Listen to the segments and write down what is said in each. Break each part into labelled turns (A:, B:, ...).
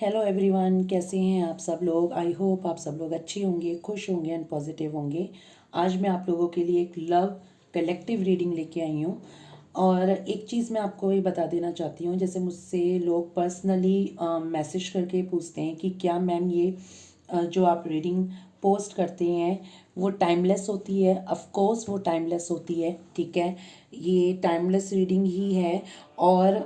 A: Hello everyone, कैसे हैं आप सब लोग। आई होप आप सब लोग अच्छे होंगे, खुश होंगे एंड पॉजिटिव होंगे। आज मैं आप लोगों के लिए एक लव कलेक्टिव रीडिंग लेके आई हूँ। और एक चीज़ मैं आपको ये बता देना चाहती हूँ, जैसे मुझसे लोग पर्सनली मैसेज करके पूछते हैं कि क्या मैम ये जो आप रीडिंग पोस्ट करते हैं वो टाइमलेस होती है। ऑफ कोर्स वो टाइमलेस होती है, ठीक है। ये टाइमलेस रीडिंग ही है। और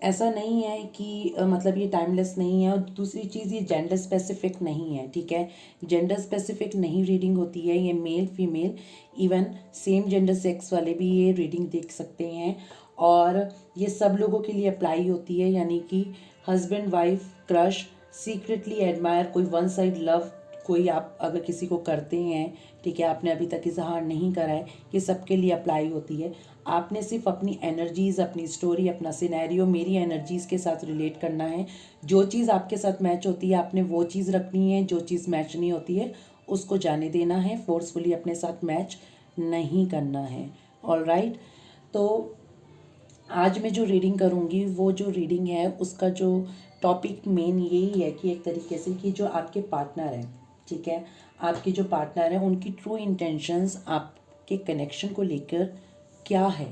A: ऐसा नहीं है कि मतलब ये टाइमलेस नहीं है। और दूसरी चीज़, ये जेंडर स्पेसिफिक नहीं है, ठीक है। जेंडर स्पेसिफिक नहीं रीडिंग होती है। ये male female even same gender sex वाले भी ये रीडिंग देख सकते हैं। और ये सब लोगों के लिए अप्लाई होती है, यानी कि husband wife crush, secretly admire, कोई वन साइड लव कोई आप अगर किसी को करते हैं, ठीक है, आपने अभी तक इजहार नहीं करा है, ये सबके लिए अप्लाई होती है। आपने सिर्फ अपनी एनर्जीज़, अपनी स्टोरी, अपना सिनेरियो मेरी एनर्जीज़ के साथ रिलेट करना है। जो चीज़ आपके साथ मैच होती है आपने वो चीज़ रखनी है, जो चीज़ मैच नहीं होती है उसको जाने देना है। फोर्सफुली अपने साथ मैच नहीं करना है। ऑलराइट। तो आज मैं जो रीडिंग करूँगी, वो जो रीडिंग है उसका जो टॉपिक मेन यही है कि एक तरीके से कि जो आपके पार्टनर हैं, ठीक है, आपके जो पार्टनर हैं उनकी ट्रू इंटेंशंस आपके कनेक्शन को लेकर क्या है,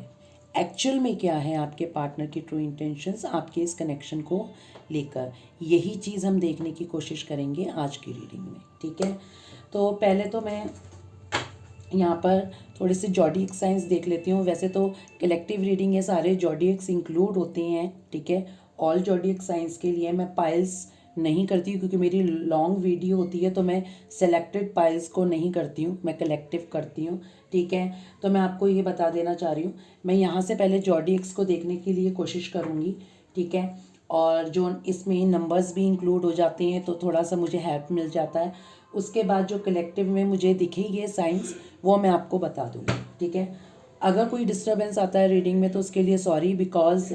A: एक्चुअल में क्या है आपके पार्टनर की ट्रू इंटेंशंस आपके इस कनेक्शन को लेकर, यही चीज़ हम देखने की कोशिश करेंगे आज की रीडिंग में, ठीक है। तो पहले तो मैं यहाँ पर थोड़े से जॉडियक साइंस देख लेती हूँ। वैसे तो कलेक्टिव रीडिंग है, सारे जॉडियक्स इंक्लूड होते हैं, ठीक है। ऑल जॉडियक साइंस के लिए मैं पाइल्स नहीं करती हूँ क्योंकि मेरी लॉन्ग वीडियो होती है, तो मैं सेलेक्टेड पाइल्स को नहीं करती हूँ, मैं कलेक्टिव करती हूँ, ठीक है। तो मैं आपको ये बता देना चाह रही हूँ, मैं यहाँ से पहले जॉडियक्स को देखने के लिए कोशिश करूँगी, ठीक है। और जो इसमें नंबर्स भी इंक्लूड हो जाते हैं तो थोड़ा सा मुझे हेल्प मिल जाता है। उसके बाद जो कलेक्टिव में मुझे दिखेगी ये साइंस वो मैं आपको बता दूँगी, ठीक है। अगर कोई डिस्टर्बेंस आता है रीडिंग में तो उसके लिए सॉरी, बिकॉज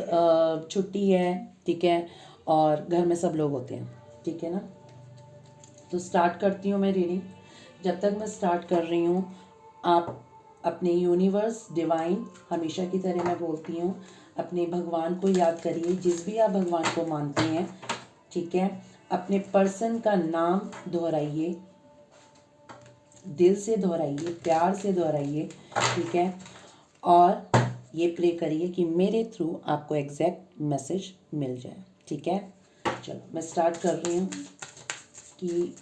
A: छुट्टी है, ठीक है, और घर में सब लोग होते हैं, ठीक है ना। तो स्टार्ट करती हूँ मैं रीडिंग। जब तक मैं स्टार्ट कर रही हूँ, आप अपने यूनिवर्स, डिवाइन, हमेशा की तरह मैं बोलती हूँ, अपने भगवान को याद करिए, जिस भी आप भगवान को मानते हैं, ठीक है। अपने पर्सन का नाम दोहराइए, दिल से दोहराइए, प्यार से दोहराइए, ठीक है। और ये प्रे करिए कि मेरे थ्रू आपको एग्जैक्ट मैसेज मिल जाए, ठीक है। चलो मैं स्टार्ट कर रही हूँ कि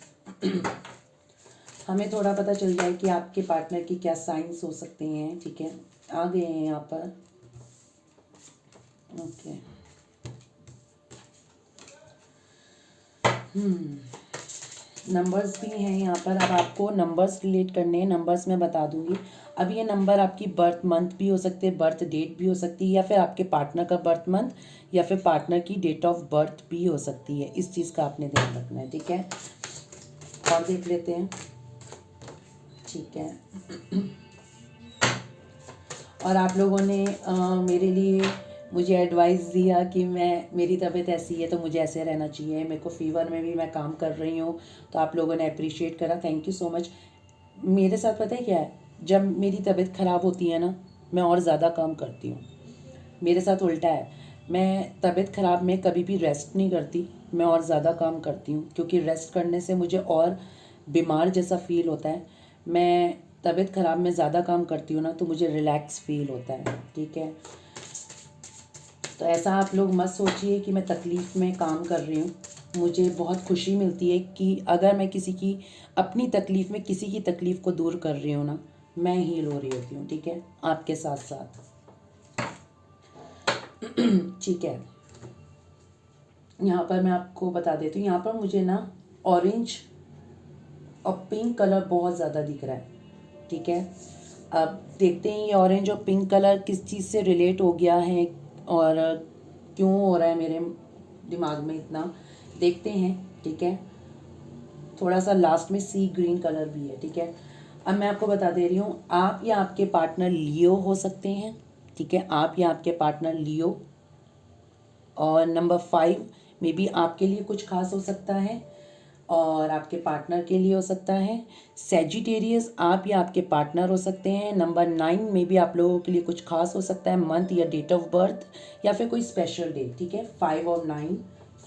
A: हमें थोड़ा पता चल जाए कि आपके पार्टनर की क्या साइंस हो सकते हैं, ठीक है। आ गए हैं यहाँ पर, ओके। नंबर्स भी हैं यहाँ पर। अब आपको नंबर्स रिलेट करने हैं, नंबर्स मैं बता दूंगी। अब ये नंबर आपकी बर्थ मंथ भी हो सकते हैं, बर्थ डेट भी हो सकती है, या फिर आपके पार्टनर का बर्थ मंथ या फिर पार्टनर की डेट ऑफ बर्थ भी हो सकती है। इस चीज़ का आपने ध्यान रखना है, ठीक है। और देख लेते हैं, ठीक है। और आप लोगों ने मेरे लिए मुझे एडवाइस दिया कि मेरी तबीयत ऐसी है तो मुझे ऐसे रहना चाहिए, मेरे को फीवर में भी मैं काम कर रही हूँ, तो आप लोगों ने अप्रिशिएट करा, थैंक यू सो मच। मेरे साथ पता है क्या है, जब मेरी तबीयत ख़राब होती है ना, मैं और ज़्यादा काम करती हूँ। मेरे साथ उल्टा है, मैं तबीयत ख़राब में कभी भी रेस्ट नहीं करती, मैं और ज़्यादा काम करती हूँ, क्योंकि रेस्ट करने से मुझे और बीमार जैसा फील होता है। मैं तबीयत ख़राब में ज़्यादा काम करती हूँ ना तो मुझे रिलैक्स फील होता है, ठीक है। तो ऐसा आप लोग मत सोचिए कि मैं तकलीफ़ में काम कर रही हूँ। मुझे बहुत खुशी मिलती है कि अगर मैं किसी की अपनी तकलीफ़ में किसी की तकलीफ़ को दूर कर रही हूँ ना, मैं हील हो रही होती हूँ, ठीक है, आपके साथ साथ। ठीक है, यहाँ पर मैं आपको बता देती हूँ, यहाँ पर मुझे ना ऑरेंज और पिंक कलर बहुत ज़्यादा दिख रहा है, ठीक है। अब देखते हैं ये ऑरेंज और पिंक कलर किस चीज़ से रिलेट हो गया है और क्यों हो रहा है मेरे दिमाग में इतना, देखते हैं, ठीक है। थोड़ा सा लास्ट में सी ग्रीन कलर भी है, ठीक है। अब मैं आपको बता दे रही हूँ, आप या आपके पार्टनर लियो हो सकते हैं, ठीक है, आप या आपके पार्टनर लियो। और नंबर 5 में भी आपके लिए कुछ खास हो सकता है। और आपके पार्टनर के लिए हो सकता है। सेजिटेरियस आप या आपके पार्टनर हो सकते हैं। नंबर 9 में भी आप लोगों के लिए कुछ खास हो सकता है, मंथ या डेट ऑफ बर्थ या फिर कोई स्पेशल डे, ठीक है। 5 और 9,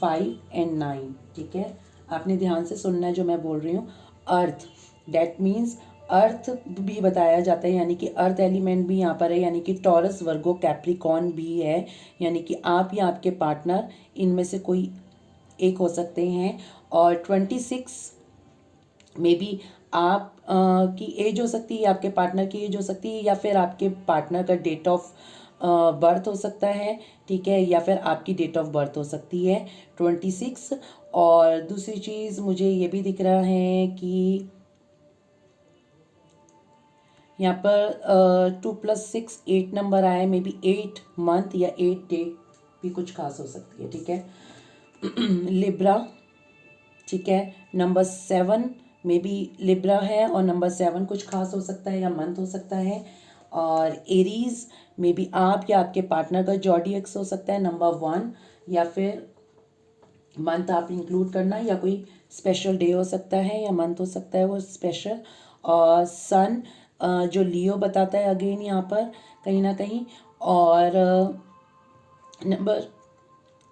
A: 5 एंड 9, ठीक है। आपने ध्यान से सुनना है जो मैं बोल रही हूँ। अर्थ, डैट मीन्स अर्थ भी बताया जाता है, यानी कि अर्थ एलिमेंट भी यहाँ पर है, यानी कि टॉरस, वर्गो, कैप्रिकॉर्न भी है, यानी कि आप या आपके पार्टनर इनमें से कोई एक हो सकते हैं। और 26 में भी आप की एज हो सकती है, आपके पार्टनर की एज हो सकती है, या फिर आपके पार्टनर का डेट ऑफ बर्थ हो सकता है, ठीक है, या फिर आपकी डेट ऑफ बर्थ हो सकती है 26। और दूसरी चीज़ मुझे ये भी दिख रहा है कि यहाँ पर 2+6 8 नंबर आया है, मे बी 8 मंथ या 8 डे भी कुछ खास हो सकती है, ठीक है। लिब्रा, ठीक है। नंबर 7 में भी लिब्रा है और नंबर 7 कुछ खास हो सकता है या मंथ हो सकता है। और एरीज में भी आप या आपके पार्टनर का जॉडियक्स हो सकता है नंबर 1, या फिर मंथ आप इंक्लूड करना, या कोई स्पेशल डे हो सकता है या मंथ हो सकता है वो स्पेशल। और सन जो लियो बताता है अगेन यहाँ पर कहीं ना कहीं। और नंबर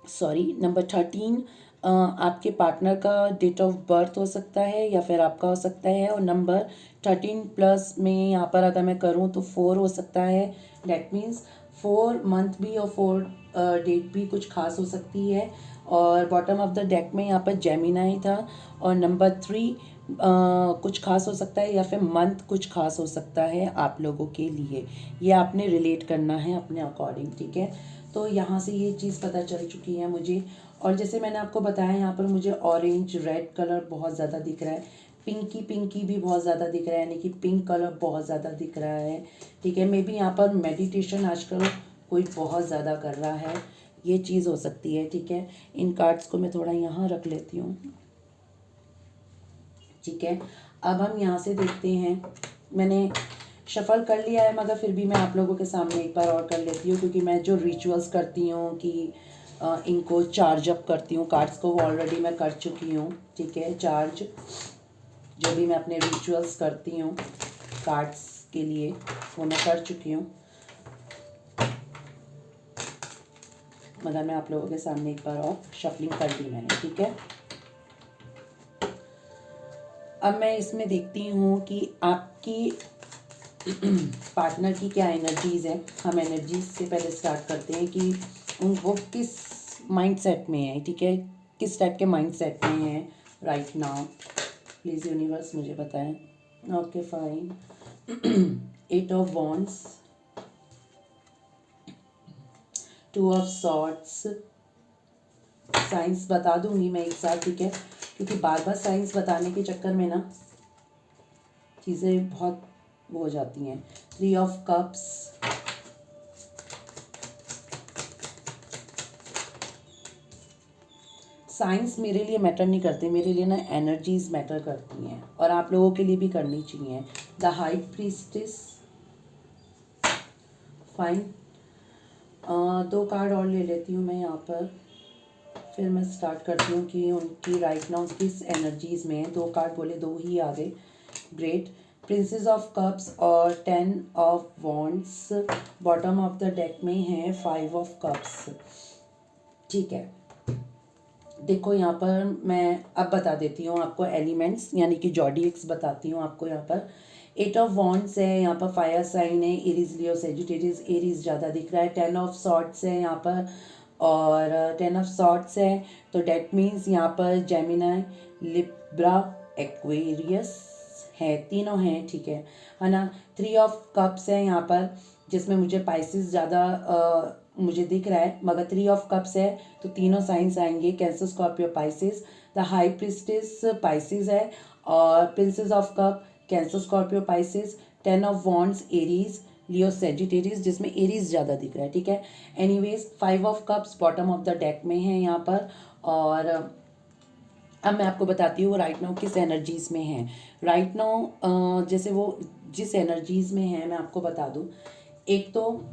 A: 13 आपके पार्टनर का डेट ऑफ बर्थ हो सकता है या फिर आपका हो सकता है। और नंबर 13 प्लस में यहाँ पर अगर मैं करूँ तो 4 हो सकता है। डैट मीन्स 4 मंथ भी और 4 डेट भी कुछ खास हो सकती है। और बॉटम ऑफ द डेक में यहाँ पर जेमिनाई था। और नंबर 3 कुछ खास हो सकता है या फिर मंथ कुछ खास हो सकता है आप लोगों के लिए। ये आपने रिलेट करना है अपने अकॉर्डिंग, ठीक है। तो यहाँ से ये चीज़ पता चल चुकी है मुझे। और जैसे मैंने आपको बताया यहाँ पर मुझे ऑरेंज रेड कलर बहुत ज़्यादा दिख रहा है, पिंकी भी बहुत ज़्यादा दिख रहा है, यानी कि पिंक कलर बहुत ज़्यादा दिख रहा है, ठीक है। मे बी यहाँ पर मेडिटेशन आजकल कोई बहुत ज़्यादा कर रहा है, ये चीज़ हो सकती है, ठीक है। इन कार्ड्स को मैं थोड़ा यहाँ रख लेती हूँ, ठीक है। अब हम यहाँ से देखते हैं, मैंने शफल कर लिया है मगर फिर भी मैं आप लोगों के सामने एक बार और कर लेती हूँ, क्योंकि मैं जो रिचुअल्स करती हूँ कि इनको चार्ज अप करती हूँ कार्ड्स को, वो ऑलरेडी मैं कर चुकी हूँ, ठीक है। चार्ज जो भी मैं अपने रिचुअल्स करती हूँ कार्ड्स के लिए वो मैं कर चुकी हूँ, मगर मैं आप लोगों के सामने एक बार और शफलिंग कर दी मैंने, ठीक है। अब मैं इसमें देखती हूँ कि आपकी पार्टनर की क्या एनर्जीज़ है। हम एनर्जीज से पहले स्टार्ट करते हैं कि वो किस माइंडसेट में है, ठीक है, किस टाइप के माइंडसेट में है राइट नाउ। प्लीज़ यूनिवर्स मुझे बताएं। Okay fine. 8 of wands, 2 of swords, science बता दूंगी मैं एक साथ, ठीक है, क्योंकि बार बार साइंस बताने के चक्कर में ना चीज़ें बहुत वो हो जाती हैं। 3 ऑफ कप्स, साइंस मेरे लिए मैटर नहीं करते, मेरे लिए ना एनर्जीज मैटर करती हैं, और आप लोगों के लिए भी करनी चाहिए। The high priestess, fine. 2 card और ले लेती हूँ मैं यहाँ पर, फिर मैं स्टार्ट करती हूँ कि उनकी राइट नाउ किस एनर्जीज में है। 2 कार्ड बोले, 2 ही आ गए, ग्रेट। प्रिंसेस ऑफ कप्स और 10 of wands bottom of the deck में है 5 ऑफ कप्स, ठीक है। देखो यहाँ पर मैं अब बता देती हूँ आपको एलिमेंट्स, यानी कि जॉडियक्स बताती हूँ आपको। यहाँ पर 8 ऑफ वॉन्ड्स है, यहाँ पर फायर साइन है, एरीज लियो सेजिटेरियस, एरीज ज़्यादा दिख रहा है। 10 ऑफ सॉर्ड्स है यहाँ पर, और 10 ऑफ सॉर्ड्स है, तो डेट मीन्स यहाँ पर जेमिनाई, लिब्रा, एक्वेरियस है, तीनों हैं, ठीक है ना। 3 ऑफ कप्स है यहाँ पर, जिसमें मुझे पाइसिस ज़्यादा मुझे दिख रहा है, मगर 3 ऑफ कप्स है तो तीनों साइंस आएंगे, cancer, Scorpio, Pisces. The high priestess Pisces है, और princess of cup cancer, Scorpio, Pisces. 10 of wands Aries, Leo, Sagittarius, जिसमें एरीज ज़्यादा दिख रहा है, ठीक है। Anyways 5 of cups bottom of the deck में है यहाँ पर। और अब मैं आपको बताती हूँ वो राइट नाउ किस एनर्जीज में है। राइट नाउ जैसे वो जिस एनर्जीज में है मैं आपको बता दूँ, एक तो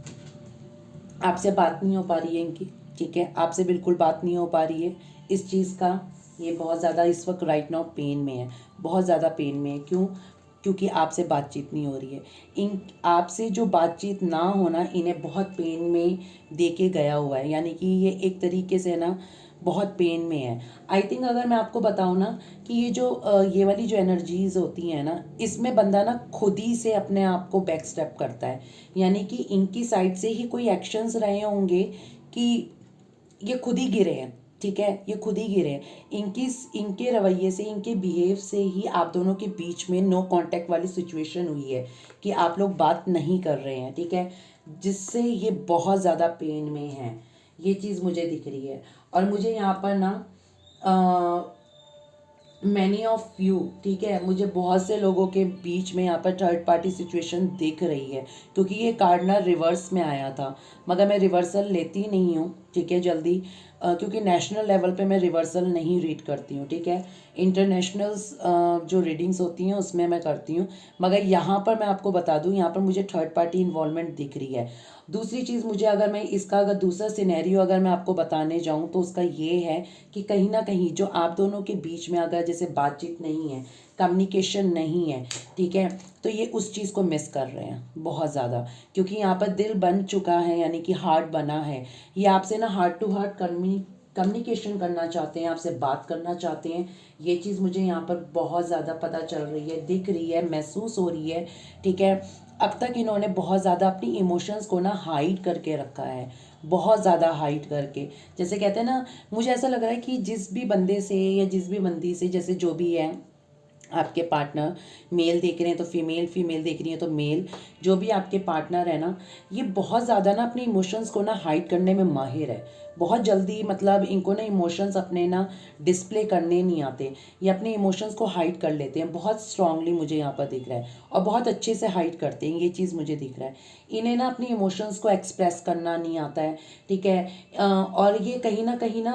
A: आपसे बात नहीं हो पा रही है इनकी, ठीक है, आपसे बिल्कुल बात नहीं हो पा रही है इस चीज़ का ये बहुत ज़्यादा इस वक्त राइट नाउ पेन में है, बहुत ज़्यादा पेन में है। क्यों? क्योंकि आपसे बातचीत नहीं हो रही है। इन आपसे जो बातचीत ना होना इन्हें बहुत पेन में दे के गया हुआ है, यानी कि ये एक तरीके से ना बहुत पेन में है। आई थिंक अगर मैं आपको बताऊँ ना कि ये जो ये वाली जो एनर्जीज होती हैं ना, इसमें बंदा ना खुद ही से अपने आप को बैक स्टेप करता है, यानी कि इनकी साइड से ही कोई एक्शंस रहे होंगे कि ये खुद ही गिरे हैं, ठीक है, ये खुद ही गिरे हैं। इनके रवैये से, इनके बिहेव से ही आप दोनों के बीच में नो कांटेक्ट वाली सिचुएशन हुई है कि आप लोग बात नहीं कर रहे हैं, ठीक है, जिससे ये बहुत ज़्यादा पेन में है। ये चीज़ मुझे दिख रही है। और मुझे यहाँ पर ना मैनी ऑफ यू, ठीक है, मुझे बहुत से लोगों के बीच में यहाँ पर थर्ड पार्टी सिचुएशन दिख रही है, क्योंकि ये कार्ड ना रिवर्स में आया था, मगर मैं रिवर्सल लेती नहीं हूँ, ठीक है, जल्दी, क्योंकि नेशनल लेवल पे मैं रिवर्सल नहीं रीड करती हूँ, ठीक है। इंटरनेशनल्स जो रीडिंग्स होती हैं उसमें मैं करती हूँ, मगर यहाँ पर मैं आपको बता दूँ, यहाँ पर मुझे थर्ड पार्टी इन्वॉल्वमेंट दिख रही है। दूसरी चीज़ मुझे, अगर मैं इसका अगर दूसरा सिनेरियो अगर मैं आपको बताने जाऊँ तो उसका ये है कि कहीं ना कहीं जो आप दोनों के बीच में अगर जैसे बातचीत नहीं है, कम्युनिकेशन नहीं है, ठीक है, तो ये उस चीज़ को मिस कर रहे हैं बहुत ज़्यादा, क्योंकि यहाँ पर दिल बन चुका है, यानी कि हार्ट बना है। ये आपसे ना हार्ट टू हार्ट कम्युनिकेशन करना चाहते हैं, आपसे बात करना चाहते हैं। ये चीज़ मुझे यहाँ पर बहुत ज़्यादा पता चल रही है, दिख रही है, महसूस हो रही है, ठीक है। अब तक इन्होंने बहुत ज़्यादा अपनी इमोशंस को ना हाइड करके रखा है, बहुत ज़्यादा हाइड करके। जैसे कहते हैं ना, मुझे ऐसा लग रहा है कि जिस भी बंदे से या जिस भी बंदी से, जैसे जो भी है आपके पार्टनर, मेल देख रहे हैं तो फीमेल, फीमेल देख रही है तो मेल, जो भी आपके पार्टनर है ना, ये बहुत ज़्यादा ना अपने इमोशंस को ना हाइड करने में माहिर है। बहुत जल्दी, मतलब इनको ना इमोशंस अपने ना डिस्प्ले करने नहीं आते, ये अपने इमोशंस को हाइड कर लेते हैं बहुत स्ट्रांगली, मुझे यहाँ पर दिख रहा है, और बहुत अच्छे से हाइड करते हैं, ये चीज़ मुझे दिख रहा है। इन्हें ना अपनी इमोशंस को एक्सप्रेस करना नहीं आता है, ठीक है। और ये कहीं ना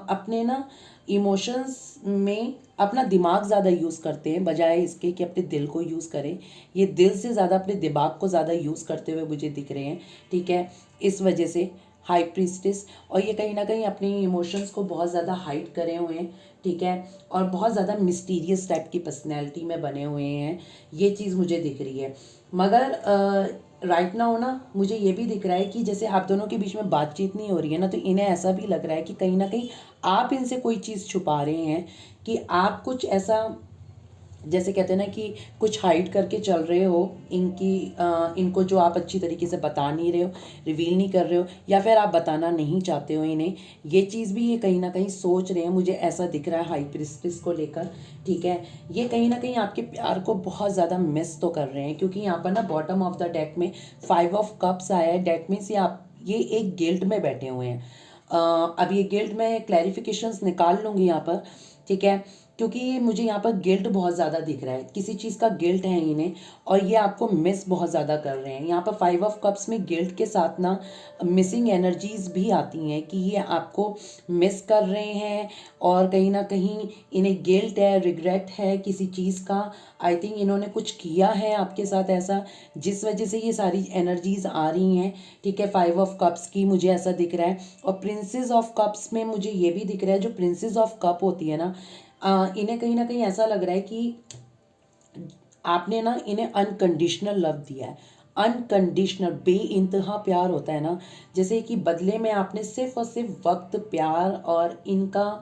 A: अपने ना इमोशंस में अपना दिमाग ज़्यादा यूज़ करते हैं, बजाय इसके कि अपने दिल को यूज़ करें। ये दिल से ज़्यादा अपने दिमाग को ज़्यादा यूज़ करते हुए मुझे दिख रहे हैं, ठीक है। इस वजह से हाई प्रीस्टिस, और ये कहीं ना कहीं अपनी इमोशंस को बहुत ज़्यादा हाइड करे हुए हैं, ठीक है, और बहुत ज़्यादा मिस्टीरियस टाइप की पर्सनैलिटी में बने हुए हैं, ये चीज़ मुझे दिख रही है। मगर राइट नाउ ना मुझे ये भी दिख रहा है कि जैसे आप दोनों के बीच में बातचीत नहीं हो रही है ना, तो इन्हें ऐसा भी लग रहा है कि कहीं ना कहीं आप इनसे कोई चीज़ छुपा रहे हैं, कि आप कुछ ऐसा, जैसे कहते हैं ना कि कुछ हाइड करके चल रहे हो इनको, जो आप अच्छी तरीके से बता नहीं रहे हो, रिवील नहीं कर रहे हो, या फिर आप बताना नहीं चाहते हो इन्हें। ये चीज़ भी ये कहीं ना कहीं सोच रहे हैं, मुझे ऐसा दिख रहा है हाई प्रीस्टिस को लेकर, ठीक है। ये कहीं ना कहीं आपके प्यार को बहुत ज़्यादा मिस तो कर रहे हैं, क्योंकि यहाँ पर ना बॉटम ऑफ द डेक में 5 ऑफ कप्स आया है। डेक में से ये एक गिल्ट में बैठे हुए हैं। अब ये गिल्ट में क्लैरिफिकेशंस निकाल लूँगी यहाँ पर, ठीक है, क्योंकि ये मुझे यहाँ पर गिल्ट बहुत ज़्यादा दिख रहा है, किसी चीज़ का गिल्ट है इन्हें, और ये आपको मिस बहुत ज़्यादा कर रहे हैं। यहाँ पर 5 ऑफ कप्स में गिल्ट के साथ ना मिसिंग एनर्जीज भी आती हैं, कि ये आपको मिस कर रहे हैं, और कहीं ना कहीं इन्हें गिल्ट है, रिग्रेट है किसी चीज़ का। आई थिंक इन्होंने कुछ किया है आपके साथ ऐसा, जिस वजह से ये सारी एनर्जीज आ रही हैं, ठीक है। 5 ऑफ कप्स की मुझे ऐसा दिख रहा है, और प्रिंसेस ऑफ कप्स में मुझे ये भी दिख रहा है, जो प्रिंसेस ऑफ कप होती है ना, इन्हें कहीं ना कहीं ऐसा लग रहा है कि आपने ना इन्हें अनकंडीशनल लव दिया है। अनकंडीशनल बेइंतहा प्यार होता है ना, जैसे कि बदले में आपने सिर्फ और सिर्फ वक्त, प्यार और इनका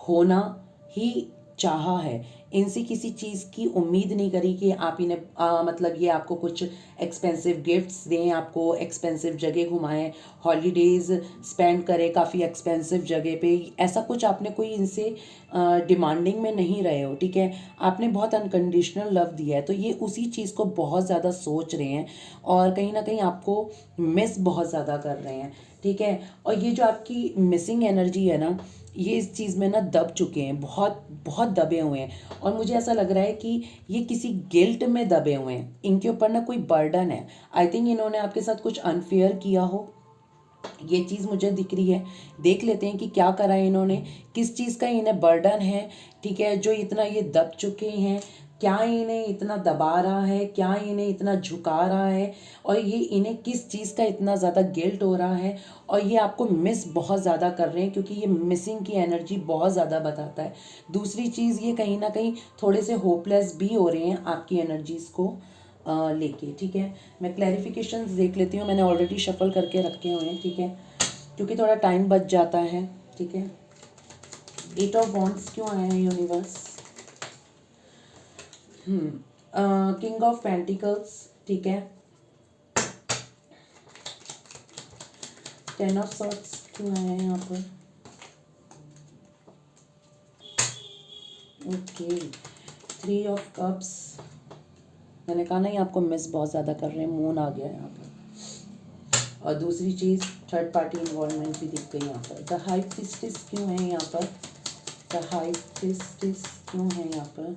A: होना ही चाहा है। इनसे किसी चीज़ की उम्मीद नहीं करी कि आप इन्हें मतलब ये आपको कुछ एक्सपेंसिव गिफ्ट्स दें, आपको एक्सपेंसिव जगह घुमाएं, हॉलीडेज़ स्पेंड करें काफ़ी एक्सपेंसिव जगह पे। ऐसा कुछ आपने कोई इनसे डिमांडिंग में नहीं रहे हो, ठीक है। आपने बहुत अनकंडीशनल लव दिया है, तो ये उसी चीज़ को बहुत ज़्यादा सोच रहे हैं, और कहीं ना कहीं आपको मिस बहुत ज़्यादा कर रहे हैं, ठीक है। और ये जो आपकी मिसिंग एनर्जी है ना, ये इस चीज़ में ना दब चुके हैं, बहुत बहुत दबे हुए हैं, और मुझे ऐसा लग रहा है कि ये किसी गिल्ट में दबे हुए हैं, इनके ऊपर ना कोई बर्डन है। आई थिंक इन्होंने आपके साथ कुछ अनफेयर किया हो, ये चीज़ मुझे दिख रही है। देख लेते हैं कि क्या करा है इन्होंने, किस चीज़ का इन्हें बर्डन है, ठीक है, जो इतना ये दब चुके हैं। क्या इन्हें इतना दबा रहा है, क्या इन्हें इतना झुका रहा है, और ये इन्हें किस चीज़ का इतना ज़्यादा गिल्ट हो रहा है, और ये आपको मिस बहुत ज़्यादा कर रहे हैं क्योंकि ये मिसिंग की एनर्जी बहुत ज़्यादा बताता है। दूसरी चीज़, ये कहीं ना कहीं थोड़े से होपलेस भी हो रहे हैं आपकी एनर्जीज़ को लेके, ठीक है। मैं क्लैरिफिकेशंस देख लेती हूँ, मैंने ऑलरेडी शफल करके रखे हुए हैं, ठीक है, क्योंकि थोड़ा टाइम बच जाता है, ठीक है। 8 ऑफ वॉन्ड्स क्यों आया है यूनिवर्स? किंग ऑफ पेंटिकल्स, ठीक है। 10 ऑफ सॉर्ड्स क्यों आया है यहाँ पर? Okay, 3 of cups. मैंने कहा नहीं, आपको मिस बहुत ज़्यादा कर रहे हैं, मून आ गया यहाँ पर। और दूसरी चीज़, थर्ड पार्टी इन्वॉल्वमेंट भी दिख गई यहाँ पर। द हाई प्रीस्टेस क्यों है यहाँ पर? द हाई प्रीस्टेस क्यों है यहाँ पर?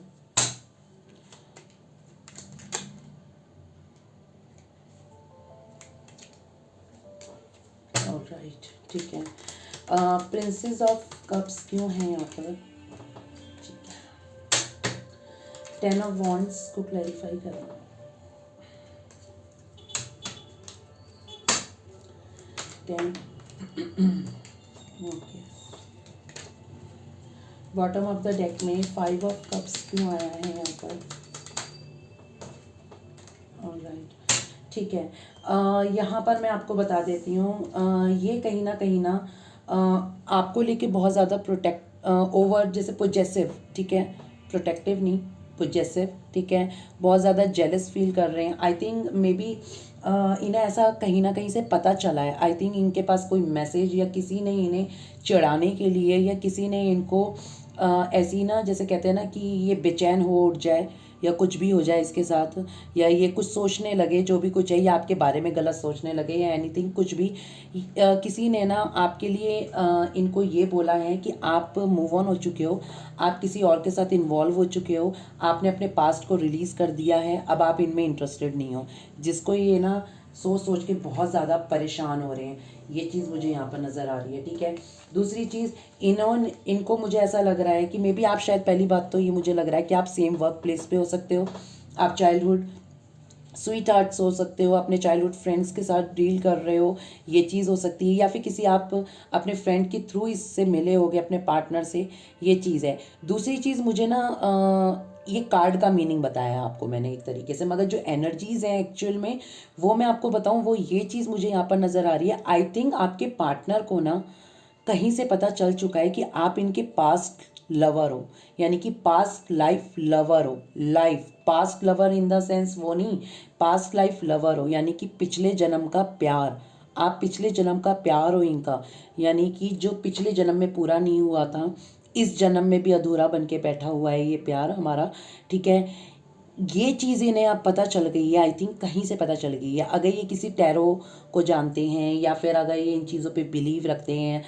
A: ऑलराइट, ठीक है। प्रिंसेस ऑफ कप्स क्यों है यहाँ पर? ठीक है। 10 ऑफ वॉन्ड्स को क्लैरिफाई करना। 10 okay. Bottom of the deck में 5 ऑफ कप्स क्यों आया है यहाँ पर? ऑलराइट, ठीक है। यहाँ पर मैं आपको बता देती हूँ, ये कहीं ना आपको लेके बहुत ज़्यादा प्रोटेक्ट ओवर, जैसे पोजेसिव, ठीक है, प्रोटेक्टिव नहीं, पोजेसिव, ठीक है, बहुत ज़्यादा जेलस फील कर रहे हैं। आई थिंक मे बी इन्हें ऐसा कहीं ना कहीं से पता चला है। आई थिंक इनके पास कोई मैसेज, या किसी ने इन्हें चिढ़ाने के लिए, या किसी ने इनको ऐसी ना, जैसे कहते हैं ना कि ये बेचैन हो उठ जाए, या कुछ भी हो जाए इसके साथ, या ये कुछ सोचने लगे, जो भी कुछ है, या आपके बारे में गलत सोचने लगे, या एनीथिंग कुछ भी, किसी ने ना आपके लिए इनको ये बोला है कि आप मूव ऑन हो चुके हो, आप किसी और के साथ इन्वॉल्व हो चुके हो, आपने अपने पास्ट को रिलीज़ कर दिया है, अब आप इनमें इंटरेस्टेड नहीं हो। जिसको ये ना सोच सोच के बहुत ज़्यादा परेशान हो रहे हैं, ये चीज़ मुझे यहाँ पर नज़र आ रही है, ठीक है। दूसरी चीज़, इनको मुझे ऐसा लग रहा है कि मे बी आप शायद, पहली बात तो ये मुझे लग रहा है कि आप सेम वर्क प्लेस पे हो सकते हो, आप चाइल्डहुड स्वीट आर्ट्स हो सकते हो, अपने चाइल्डहुड फ्रेंड्स के साथ डील कर रहे हो, ये चीज़ हो सकती है, या फिर किसी आप अपने फ्रेंड के थ्रू इससे मिले होगे, अपने पार्टनर से, ये चीज़ है। दूसरी चीज़, मुझे ना ये कार्ड का मीनिंग बताया आपको मैंने एक तरीके से, मगर जो एनर्जीज़ हैं एक्चुअल में, वो मैं आपको बताऊं, वो ये चीज़ मुझे यहाँ पर नज़र आ रही है। आई थिंक आपके पार्टनर को ना कहीं से पता चल चुका है कि आप इनके पास्ट लवर हो, यानी कि पास्ट लाइफ लवर हो। Life past lover in the sense वो नहीं, पास्ट लाइफ लवर हो, यानी कि पिछले जन्म का प्यार, आप पिछले जन्म का प्यार हो इनका, यानी कि जो पिछले जन्म में पूरा नहीं हुआ था, इस जन्म में भी अधूरा बन के बैठा हुआ है ये प्यार हमारा, ठीक है। ये चीज़ इन्हें अब पता चल गई है, आई थिंक कहीं से पता चल गई है। अगर ये किसी टैरो को जानते हैं, या फिर अगर ये इन चीज़ों पे बिलीव रखते हैं,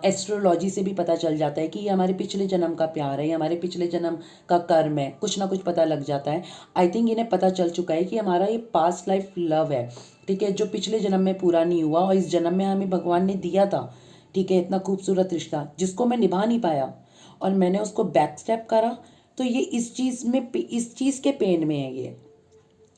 A: एस्ट्रोलॉजी से भी पता चल जाता है कि ये हमारे पिछले जन्म का प्यार है, ये हमारे पिछले जन्म का कर्म है, कुछ ना कुछ पता लग जाता है। आई थिंक इन्हें पता चल चुका है कि हमारा ये पास्ट लाइफ लव है, ठीक है, जो पिछले जन्म में पूरा नहीं हुआ, और इस जन्म में हमें भगवान ने दिया था, ठीक है, इतना खूबसूरत रिश्ता, जिसको मैं निभा नहीं पाया, और मैंने उसको बैक स्टेप करा, तो ये इस चीज़ में, इस चीज़ के पेन में है ये,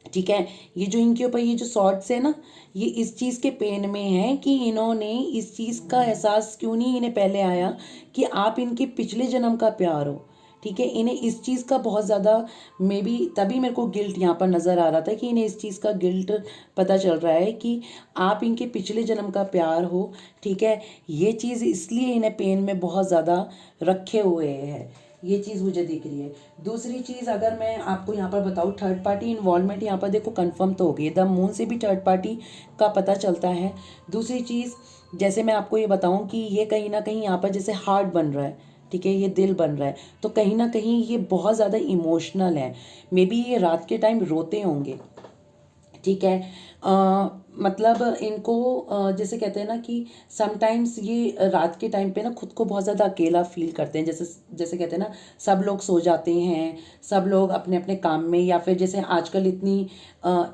A: ठीक है। ये जो इनके ऊपर ये जो शॉर्ट्स है ना, ये इस चीज़ के पेन में है कि इन्होंने इस चीज़ का एहसास क्यों नहीं इन्हें पहले आया कि आप इनके पिछले जन्म का प्यार हो, ठीक है। इन्हें इस चीज़ का बहुत ज़्यादा, मे बी तभी मेरे को गिल्ट यहाँ पर नज़र आ रहा था कि इन्हें इस चीज़ का गिल्ट पता चल रहा है कि आप इनके पिछले जन्म का प्यार हो, ठीक है। ये चीज़ इसलिए इन्हें पेन में बहुत ज़्यादा रखे हुए है, ये चीज़ मुझे दिख रही है। दूसरी चीज़, अगर मैं आपको यहाँ पर बताऊँ, थर्ड पार्टी इन्वॉल्वमेंट यहाँ पर देखो कंफर्म तो हो गई, द मून से भी थर्ड पार्टी का पता चलता है। दूसरी चीज़, जैसे मैं आपको ये बताऊँ कि ये कहीं ना कहीं यहाँ पर जैसे हार्ट बन रहा है, ठीक है, ये दिल बन रहा है, तो कहीं ना कहीं ये बहुत ज़्यादा इमोशनल है। मे बी ये रात के टाइम रोते होंगे, ठीक है। मतलब इनको जैसे कहते हैं ना कि समटाइम्स ये रात के टाइम पे ना खुद को बहुत ज़्यादा अकेला फील करते हैं। जैसे जैसे कहते हैं ना, सब लोग सो जाते हैं, सब लोग अपने अपने काम में, या फिर जैसे आजकल इतनी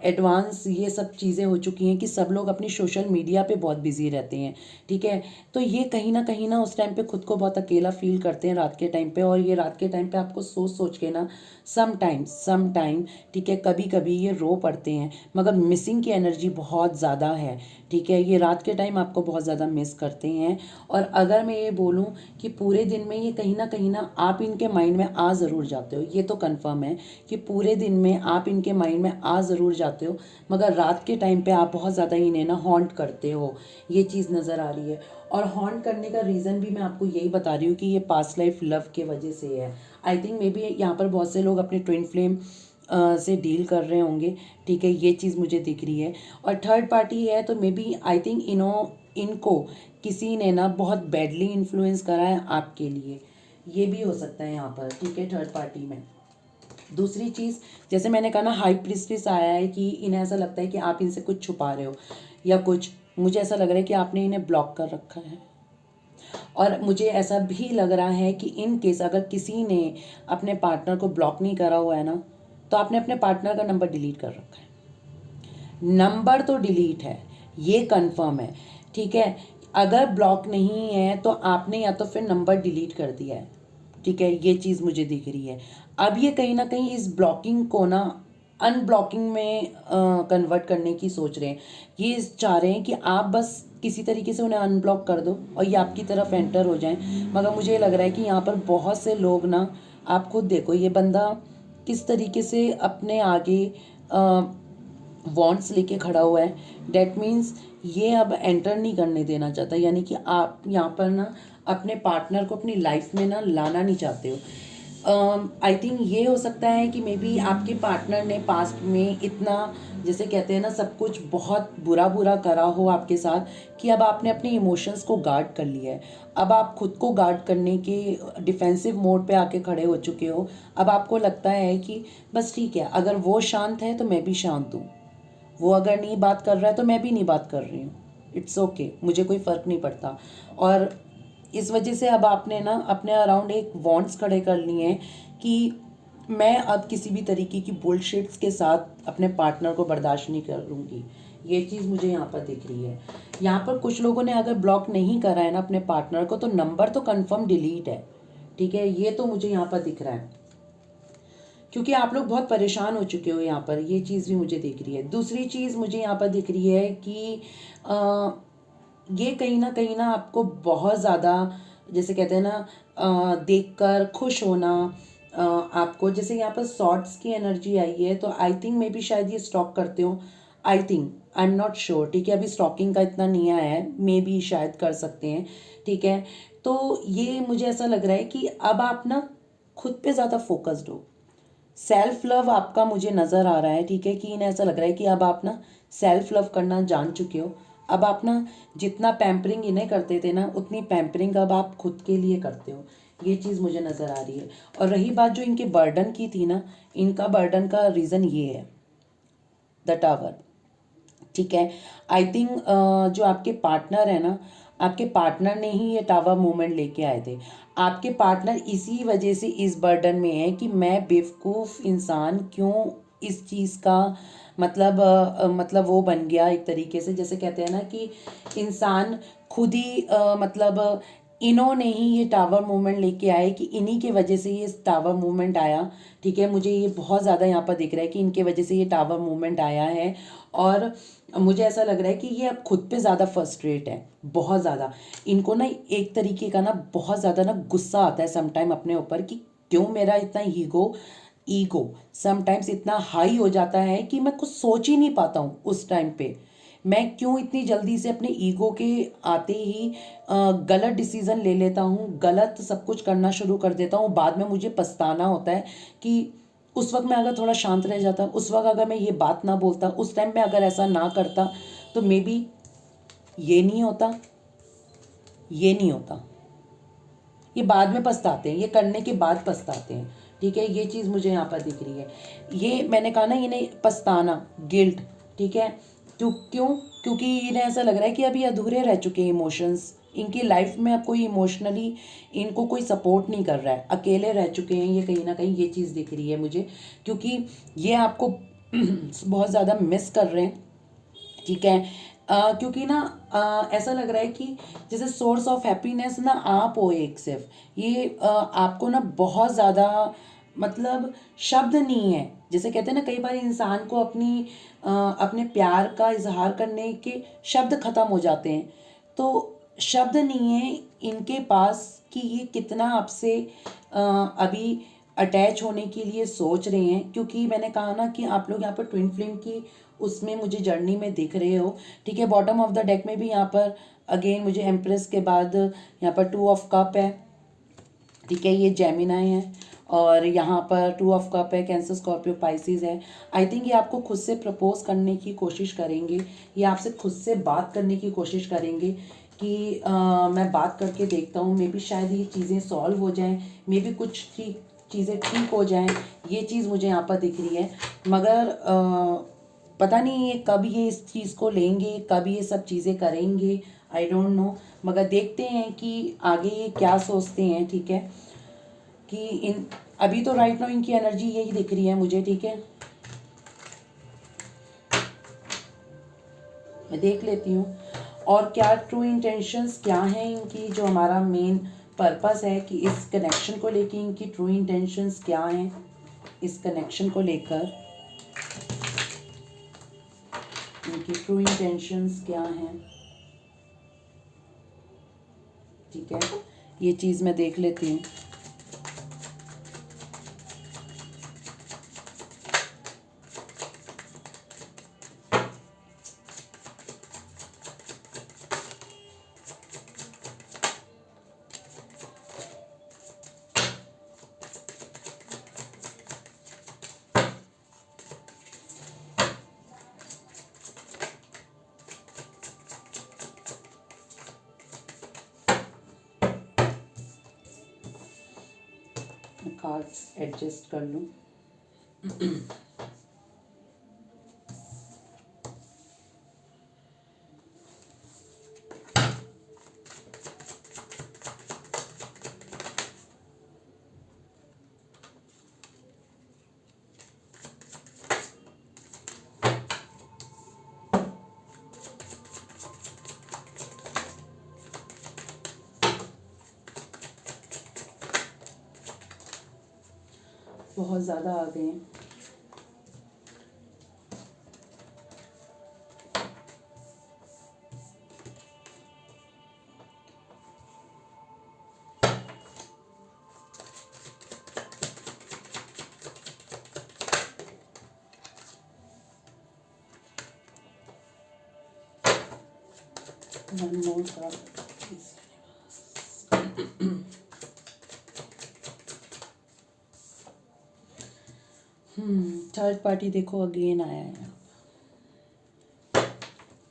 A: एडवांस ये सब चीज़ें हो चुकी हैं कि सब लोग अपनी सोशल मीडिया पे बहुत बिजी रहते हैं। ठीक है, तो ये कहीं ना उस टाइम पे खुद को बहुत अकेला फील करते हैं रात के टाइम पे। और ये रात के टाइम पे आपको सोच सोच के ना सम टाइम, ठीक है, कभी कभी ये रो पड़ते हैं, मगर मिसिंग की एनर्जी बहुत ज़्यादा है। ठीक है, ये रात के टाइम आपको बहुत ज़्यादा मिस करते हैं। और अगर मैं ये बोलूँ कि पूरे दिन में ये कहीं ना आप इनके माइंड में आ ज़रूर जाते हो, ये तो कंफर्म है कि पूरे दिन में आप इनके माइंड में आ ज़रूर जाते हो, मगर रात के टाइम पे आप बहुत ज़्यादा इन्हें ना हॉन्ट करते हो, ये चीज़ नज़र आ रही है। और हॉन्ट करने का रीज़न भी मैं आपको यही बता रही हूँ कि ये पास्ट लाइफ लव के वजह से है। आई थिंक मे बी यहाँ पर बहुत से लोग अपने ट्विन फ्लेम से डील कर रहे होंगे। ठीक है, ये चीज़ मुझे दिख रही है। और थर्ड पार्टी है तो मे बी आई थिंक इनको किसी ने ना बहुत बैडली इन्फ्लुएंस करा है आपके लिए, ये भी हो सकता है यहाँ पर। ठीक है, थर्ड पार्टी में दूसरी चीज़, जैसे मैंने कहा ना, हाई प्रीस्टिस आया है कि इन्हें ऐसा लगता है कि आप इनसे कुछ छुपा रहे हो या कुछ। मुझे ऐसा लग रहा है कि आपने इन्हें ब्लॉक कर रखा है। और मुझे ऐसा भी लग रहा है कि इन केस अगर किसी ने अपने पार्टनर को ब्लॉक नहीं करा हुआ है ना, तो आपने अपने पार्टनर का नंबर डिलीट कर रखा है। नंबर तो डिलीट है, ये कंफर्म है। ठीक है, अगर ब्लॉक नहीं है तो आपने या तो फिर नंबर डिलीट कर दिया है। ठीक है, ये चीज़ मुझे दिख रही है। अब ये कहीं ना कहीं इस ब्लॉकिंग को ना अनब्लॉकिंग में कन्वर्ट करने की सोच रहे हैं। ये चाह रहे हैं कि आप बस किसी तरीके से उन्हें अनब्लॉक कर दो और ये आपकी तरफ एंटर हो जाएं। मगर मुझे लग रहा है कि यहाँ पर बहुत से लोग ना, आप खुद देखो ये बंदा किस तरीके से अपने आगे वॉन्ट्स लेके खड़ा हुआ है। डैट मीन्स ये अब एंटर नहीं करने देना चाहता, यानी कि आप यहाँ पर ना अपने पार्टनर को अपनी लाइफ में ना लाना नहीं चाहते हो। आई थिंक ये हो सकता है कि मे बी आपके पार्टनर ने पास्ट में इतना, जैसे कहते हैं ना, सब कुछ बहुत बुरा बुरा करा हो आपके साथ कि अब आपने अपने इमोशंस को गार्ड कर लिया है। अब आप खुद को गार्ड करने के डिफेंसिव मोड पे आके खड़े हो चुके हो। अब आपको लगता है कि बस ठीक है, अगर वो शांत है तो मैं भी शांत हूँ, वो अगर नहीं बात कर रहा है तो मैं भी नहीं बात कर रही हूँ। इट्स ओके, मुझे कोई फ़र्क नहीं पड़ता। और इस वजह से अब आपने ना अपने अराउंड एक वॉन्ट्स खड़े कर लिए हैं कि मैं अब किसी भी तरीके की बुलशिट्स के साथ अपने पार्टनर को बर्दाश्त नहीं करूँगी। ये चीज़ मुझे यहाँ पर दिख रही है। यहाँ पर कुछ लोगों ने अगर ब्लॉक नहीं करा है ना अपने पार्टनर को, तो नंबर तो कंफर्म डिलीट है। ठीक है, ये तो मुझे यहाँ पर दिख रहा है, क्योंकि आप लोग बहुत परेशान हो चुके हो यहाँ पर। ये चीज़ भी मुझे दिख रही है। दूसरी चीज़ मुझे यहाँ पर दिख रही है कि ये कहीं ना आपको बहुत ज़्यादा, जैसे कहते हैं ना, देखकर खुश होना। आपको जैसे यहाँ पर शॉर्ट्स की एनर्जी आई है, तो आई थिंक मे बी शायद ये स्टॉक करते हो। I think, I am not sure. ठीक है, अभी स्टॉकिंग का इतना नहीं आया है, मे बी शायद कर सकते हैं। ठीक है, तो ये मुझे ऐसा लग रहा है कि अब आप ना खुद पे ज़्यादा फोकस्ड हो। सेल्फ लव आपका मुझे नज़र आ रहा है। ठीक है, कि इन्हें ऐसा लग रहा है कि अब आप ना सेल्फ लव करना जान चुके हो। अब आप ना जितना पैम्परिंग इन्हें करते थे ना, उतनी पैम्परिंग अब आप खुद के लिए करते हो। ये चीज़ मुझे नज़र आ रही है। और रही बात जो इनके बर्डन की थी ना, इनका बर्डन का रीज़न ये है, द टावर। ठीक है, आई थिंक जो आपके पार्टनर है ना, आपके पार्टनर ने ही ये टावर मूवमेंट लेके आए थे। आपके पार्टनर इसी वजह से इस बर्डन में है कि मैं बेवकूफ़ इंसान क्यों इस चीज़ का मतलब वो बन गया एक तरीके से। जैसे कहते हैं ना कि इंसान खुद ही मतलब इन्होंने ही ये टावर मूवमेंट लेके आए कि इन्हीं के वजह से ये टावर मूवमेंट आया। ठीक है, मुझे ये बहुत ज़्यादा यहाँ पर दिख रहा है कि इनके वजह से ये टावर मूवमेंट आया है। और मुझे ऐसा लग रहा है कि ये अब खुद पे ज़्यादा फ्रस्ट्रेट है, बहुत ज़्यादा। इनको ना एक तरीके का ना बहुत ज़्यादा ना गुस्सा आता है समटाइम अपने ऊपर कि क्यों मेरा इतना ईगो समटाइम्स इतना हाई हो जाता है कि मैं कुछ सोच ही नहीं पाता हूँ उस टाइम पे। मैं क्यों इतनी जल्दी से अपने ईगो के आते ही गलत डिसीज़न ले लेता हूँ, गलत सब कुछ करना शुरू कर देता हूँ। बाद में मुझे पछताना होता है कि उस वक्त मैं अगर थोड़ा शांत रह जाता, उस वक्त अगर मैं ये बात ना बोलता, उस टाइम में अगर ऐसा ना करता, तो मे बी ये नहीं होता, ये नहीं होता। ये बाद में पछताते हैं, ये करने के बाद पछताते हैं। ठीक है, ये चीज़ मुझे यहाँ पर दिख रही है। ये मैंने कहा ना, इन्हें पछताना, गिल्ट। ठीक है, क्यों? क्योंकि इन्हें ऐसा लग रहा है कि अभी अधूरे रह चुके हैं इमोशंस, इनकी लाइफ में अब कोई इमोशनली इनको कोई सपोर्ट नहीं कर रहा है, अकेले रह चुके हैं ये, कहीं ना कहीं ये चीज़ दिख रही है मुझे, क्योंकि ये आपको बहुत ज़्यादा मिस कर रहे हैं, ठीक है। क्योंकि ना ऐसा लग रहा है कि जैसे सोर्स ऑफ हैप्पीनेस ना आप हो एक सिर्फ, ये आपको ना बहुत ज़्यादा, मतलब शब्द नहीं है, जैसे कहते हैं ना कई बार इंसान को अपने प्यार का इजहार करने के शब्द ख़त्म हो जाते हैं, तो शब्द नहीं है इनके पास कि ये कितना आपसे अभी अटैच होने के लिए सोच रहे हैं, क्योंकि मैंने कहा ना कि आप लोग यहाँ पर ट्विन फ्लेम की उसमें मुझे जर्नी में दिख रहे हो, ठीक है। बॉटम ऑफ द डेक में भी यहाँ पर अगेन मुझे एम्प्रेस के बाद यहाँ पर 2 ऑफ कप है, ठीक है, ये जेमिनाई है, और यहाँ पर 2 ऑफ कप है, कैंसर स्कॉर्पियो पाइसिस है। आई थिंक ये आपको खुद से प्रपोज करने की कोशिश करेंगे, ये आपसे खुद से बात करने की कोशिश करेंगे कि मैं बात करके देखता हूँ, मे बी शायद ये चीज़ें सॉल्व हो जाएं, मे बी कुछ चीज़ें ठीक हो जाएं, ये चीज़ मुझे यहाँ पर दिख रही है। मगर पता नहीं ये कब ये इस चीज़ को लेंगे, कब ये सब चीज़ें करेंगे, आई डोंट नो। मगर देखते हैं कि आगे ये क्या सोचते हैं, ठीक है। कि इन अभी तो राइट नाउ इनकी एनर्जी यही दिख रही है मुझे, ठीक है। मैं देख लेती हूँ और क्या ट्रू इंटेंशंस क्या हैं इनकी, जो हमारा मेन पर्पस है कि इस कनेक्शन को लेकर इनकी ट्रू इंटेंशंस क्या हैं, इस कनेक्शन को लेकर इनकी ट्रू इंटेंशंस क्या हैं, ठीक है। ये चीज़ मैं देख लेती हूँ। कार्ड्स एडजस्ट कर लूँ। बहुत ज़्यादा आ गए हैं। One more card, please. Third party देखो अगेन आया है।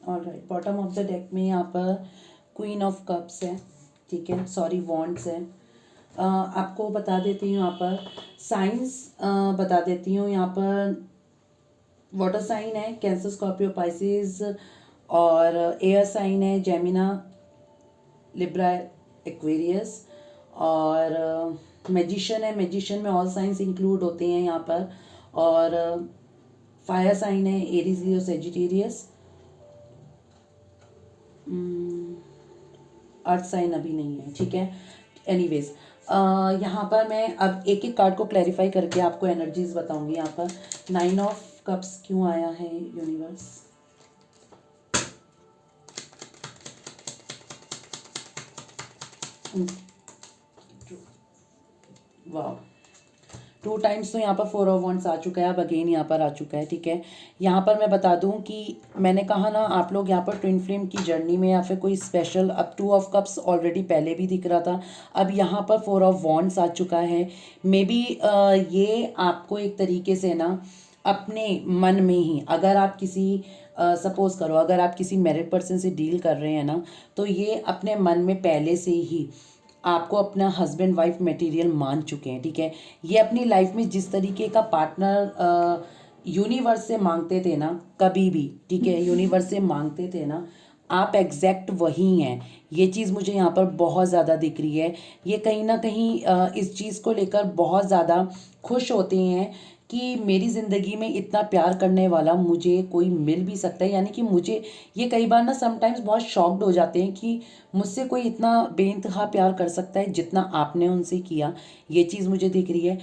A: Alright, bottom of the deck में यहाँ पर क्वीन ऑफ कप्स है, ठीक है, सॉरी वॉन्ड्स है। आपको बता देती हूँ यहाँ पर साइंस, बता देती हूँ यहाँ पर वाटर साइन है कैंसर स्कॉर्पियो पाइसिस, और एयर साइन है जेमिना लिब्रा एक्वेरियस, और मैजिशियन है, मैजिशियन में ऑल साइंस इंक्लूड होते हैं यहाँ पर, और फायर साइन है Aries Leo Sagittarius, earth sign अभी नहीं है, ठीक है। एनीवेज यहाँ पर मैं अब एक एक कार्ड को क्लैरिफाई करके आपको एनर्जीज बताऊंगी। यहाँ पर 9 ऑफ कप्स क्यों आया है यूनिवर्स, वाह, 2 टाइम्स तो यहाँ पर 4 ऑफ वॉन्ड्स आ चुका है, अब अगेन यहाँ पर आ चुका है, ठीक है। यहाँ पर मैं बता दूँ कि मैंने कहा ना आप लोग यहाँ पर ट्विन फ्लेम की जर्नी में या फिर कोई स्पेशल, अब 2 ऑफ कप्स ऑलरेडी पहले भी दिख रहा था, अब यहाँ पर 4 ऑफ वॉन्ड्स आ चुका है। मे बी ये आपको एक तरीके से ना अपने मन में ही, अगर आप किसी सपोज करो अगर आप किसी मैरिड पर्सन से डील कर रहे हैं ना, तो ये अपने मन में पहले से ही आपको अपना हस्बैंड वाइफ मटेरियल मान चुके हैं, ठीक है। ये अपनी लाइफ में जिस तरीके का पार्टनर यूनिवर्स से मांगते थे ना कभी भी, ठीक है, यूनिवर्स से मांगते थे ना, आप एग्जैक्ट वही हैं। ये चीज़ मुझे यहाँ पर बहुत ज़्यादा दिख रही है। ये कहीं ना कहीं इस चीज़ को लेकर बहुत ज़्यादा खुश होते हैं कि मेरी ज़िंदगी में इतना प्यार करने वाला मुझे कोई मिल भी सकता है। यानी कि मुझे ये कई बार ना समटाइम्स बहुत शॉक्ड हो जाते हैं कि मुझसे कोई इतना बेइंतहा प्यार कर सकता है जितना आपने उनसे किया। ये चीज़ मुझे दिख रही है।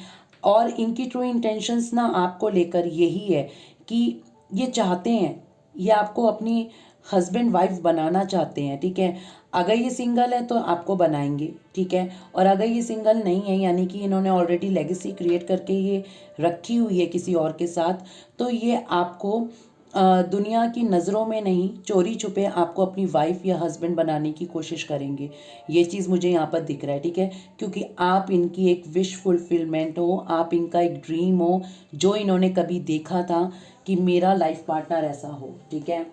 A: और इनकी ट्रू इंटेंशंस ना आपको लेकर यही है कि ये चाहते हैं, ये आपको अपनी हस्बैंड वाइफ बनाना चाहते हैं, ठीक है। अगर ये सिंगल है तो आपको बनाएंगे, ठीक है। और अगर ये सिंगल नहीं है, यानी कि इन्होंने ऑलरेडी लेगेसी क्रिएट करके ये रखी हुई है किसी और के साथ, तो ये आपको दुनिया की नज़रों में नहीं, चोरी छुपे आपको अपनी वाइफ या हस्बैंड बनाने की कोशिश करेंगे। ये चीज़ मुझे यहाँ पर दिख रहा है, ठीक है। क्योंकि आप इनकी एक विश फुलफिलमेंट हो, आप इनका एक ड्रीम हो जो इन्होंने कभी देखा था कि मेरा लाइफ पार्टनर ऐसा हो, ठीक है।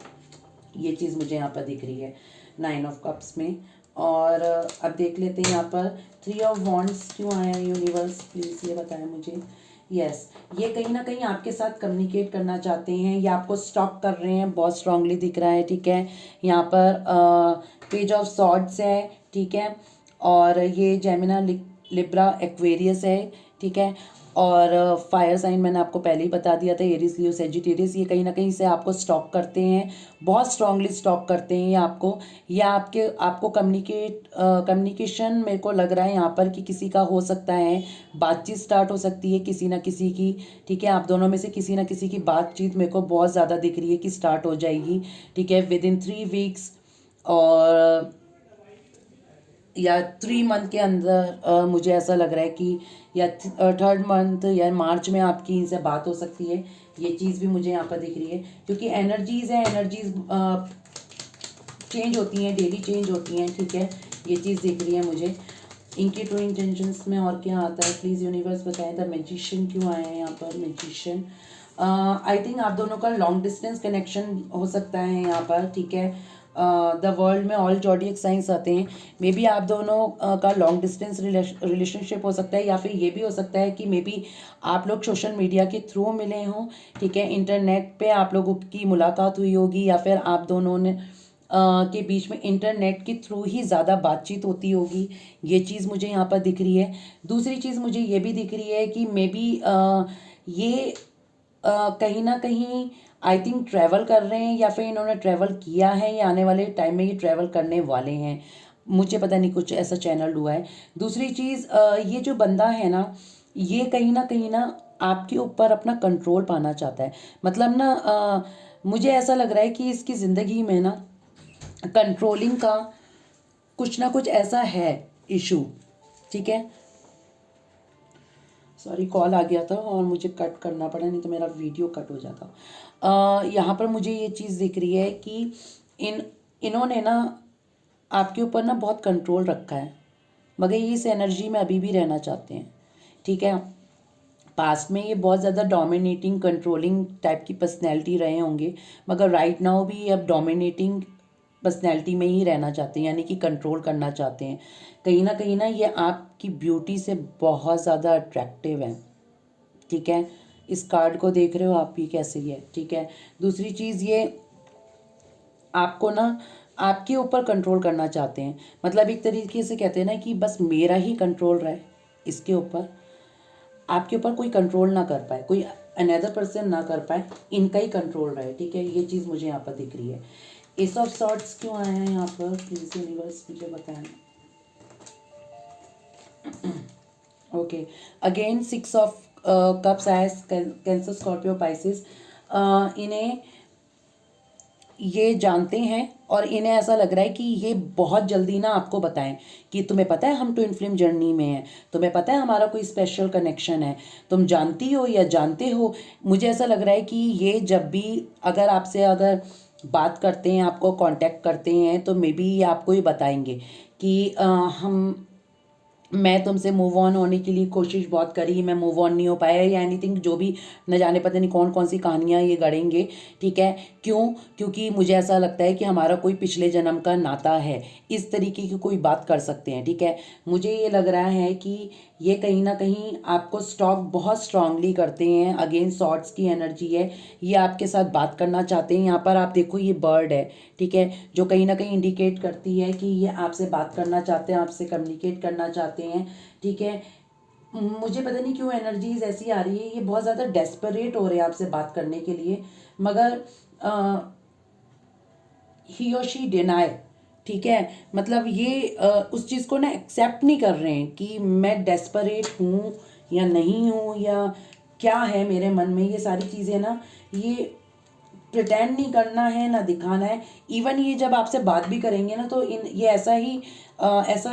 A: ये चीज़ मुझे यहाँ पर दिख रही है 9 ऑफ कप्स में। और अब देख लेते हैं यहाँ पर 3 ऑफ वॉन्ड्स क्यों आया है यूनिवर्स, प्लीज़ ये बताएं मुझे। यस, ये कहीं ना कहीं आपके साथ कम्युनिकेट करना चाहते हैं, या आपको स्टॉप कर रहे हैं, बहुत स्ट्रांगली दिख रहा है, ठीक है। यहाँ पर पेज ऑफ सॉर्ड्स है, ठीक है। और ये जेमिना, लिब्रा, एक्वेरियस है, ठीक है। और फायर साइन मैंने आपको पहले ही बता दिया था, एरीज, लियो, सेजिटेरियस। ये कहीं ना कहीं से आपको स्टॉक करते हैं, बहुत स्ट्रांगली स्टॉक करते हैं ये आपको, या आपको कम्युनिकेशन मेरे को लग रहा है यहाँ पर कि किसी का हो सकता है बातचीत स्टार्ट हो सकती है किसी ना किसी की, ठीक है। आप दोनों में से किसी ना किसी की बातचीत मेरे को बहुत ज़्यादा दिख रही है कि स्टार्ट हो जाएगी, ठीक है, विद इन 3 वीक्स और या 3 मंथ के अंदर। मुझे ऐसा लग रहा है कि या 3rd मंथ या मार्च में आपकी इनसे बात हो सकती है। ये चीज़ भी मुझे यहाँ पर दिख रही है, क्योंकि एनर्जीज़ हैं, एनर्जीज़ चेंज होती हैं, डेली चेंज होती हैं, ठीक है। ये चीज़ दिख रही है मुझे। इनकी ट्रू इंटेंशंस में और क्या आता है प्लीज़ यूनिवर्स बताएं। द मैजिशियन क्यों आया है यहाँ पर, मैजिशियन। आई थिंक आप दोनों का लॉन्ग डिस्टेंस कनेक्शन हो सकता है यहाँ पर, ठीक है। द वर्ल्ड में ऑल जॉडियक साइंस आते हैं, मे बी आप दोनों का लॉन्ग डिस्टेंस रिलेशनशिप हो सकता है, या फिर ये भी हो सकता है कि मे बी आप लोग सोशल मीडिया के थ्रू मिले हों, ठीक है। इंटरनेट पे आप लोगों की मुलाकात हुई होगी, या फिर आप दोनों ने के बीच में इंटरनेट के थ्रू ही ज़्यादा बातचीत होती होगी। ये चीज़ मुझे यहाँ पर दिख रही है। दूसरी चीज़ मुझे ये भी दिख रही है कि मे बी ये कहीं ना कहीं आई थिंक ट्रैवल कर रहे हैं, या फिर इन्होंने ट्रैवल किया है, या आने वाले टाइम में ये ट्रैवल करने वाले हैं, मुझे पता नहीं, कुछ ऐसा चैनल हुआ है। दूसरी चीज़ ये जो बंदा है ना, ये कहीं ना आपके ऊपर अपना कंट्रोल पाना चाहता है। मतलब ना मुझे ऐसा लग रहा है कि इसकी ज़िंदगी में ना कंट्रोलिंग का कुछ ना कुछ ऐसा है इशू, ठीक है। सॉरी, कॉल आ गया था और मुझे कट करना पड़ा, नहीं तो मेरा वीडियो कट हो जाता। यहाँ पर मुझे ये चीज़ दिख रही है कि इन्होंने ना आपके ऊपर ना बहुत कंट्रोल रखा है, मगर ये इस एनर्जी में अभी भी रहना चाहते हैं, ठीक है। पास्ट में ये बहुत ज़्यादा डोमिनेटिंग कंट्रोलिंग टाइप की पर्सनैलिटी रहे होंगे, मगर राइट नाउ भी अब डोमिनेटिंग पर्सनैलिटी में ही रहना चाहते हैं, यानी कि कंट्रोल करना चाहते हैं। कहीं ना ये आपकी ब्यूटी से बहुत ज़्यादा अट्रैक्टिव है, ठीक है। इस कार्ड को देख रहे हो आप, ये कैसे है, ठीक है। दूसरी चीज़ ये आपको ना आपके ऊपर कंट्रोल करना चाहते हैं, मतलब एक तरीके से कहते हैं ना कि बस मेरा ही कंट्रोल रहे इसके ऊपर, आपके ऊपर कोई कंट्रोल ना कर पाए, कोई अनदर पर्सन ना कर पाए, इनका ही कंट्रोल रहे, ठीक है। ये चीज़ मुझे यहाँ पर दिख रही है। एस ऑफ सॉर्ट्स क्यों आया है यहाँ पर, प्लीज यूनिवर्स मुझे बताएं। ओके, अगेन 6 ऑफ कप्स आया, कैंसर, स्कॉर्पियो, पाइसिस। इन्हें ये जानते हैं और इन्हें ऐसा लग रहा है कि ये बहुत जल्दी ना आपको बताएं कि तुम्हें पता है हम ट्विन फ्लेम जर्नी में हैं, तुम्हें पता है हमारा कोई स्पेशल कनेक्शन है, तुम जानती हो या जानते हो। मुझे ऐसा लग रहा है कि ये जब भी अगर आपसे अगर बात करते हैं, आपको कांटेक्ट करते हैं, तो मे बी ये आपको ही बताएंगे कि मैं तुमसे मूव ऑन होने के लिए कोशिश बहुत करी, मैं मूव ऑन नहीं हो पाया, या एनीथिंग, जो भी न जाने पता नहीं कौन कौन सी कहानियाँ ये गढ़ेंगे, ठीक है। क्यों? क्योंकि मुझे ऐसा लगता है कि हमारा कोई पिछले जन्म का नाता है, इस तरीके की कोई बात कर सकते हैं, ठीक है। मुझे ये लग रहा है कि ये कहीं ना कहीं आपको स्टॉक बहुत स्ट्रांगली करते हैं। अगेन सॉर्ड्स की एनर्जी है, ये आपके साथ बात करना चाहते हैं। यहाँ पर आप देखो ये बर्ड है, ठीक है, जो कहीं ना कहीं इंडिकेट करती है कि ये आपसे बात करना चाहते हैं, आपसे कम्युनिकेट करना चाहते हैं, ठीक है। मुझे पता नहीं क्यों एनर्जीज ऐसी आ रही है, ये बहुत ज़्यादा डेस्परेट हो रहे हैं आपसे बात करने के लिए, मगर ही और शी डिनाई, ठीक है। मतलब ये उस चीज़ को ना एक्सेप्ट नहीं कर रहे हैं कि मैं डेस्परेट हूँ या नहीं हूँ, या क्या है मेरे मन में। ये सारी चीज़ें ना, ये प्रिटेंड नहीं करना है ना दिखाना है। इवन ये जब आपसे बात भी करेंगे ना, तो इन ये ऐसा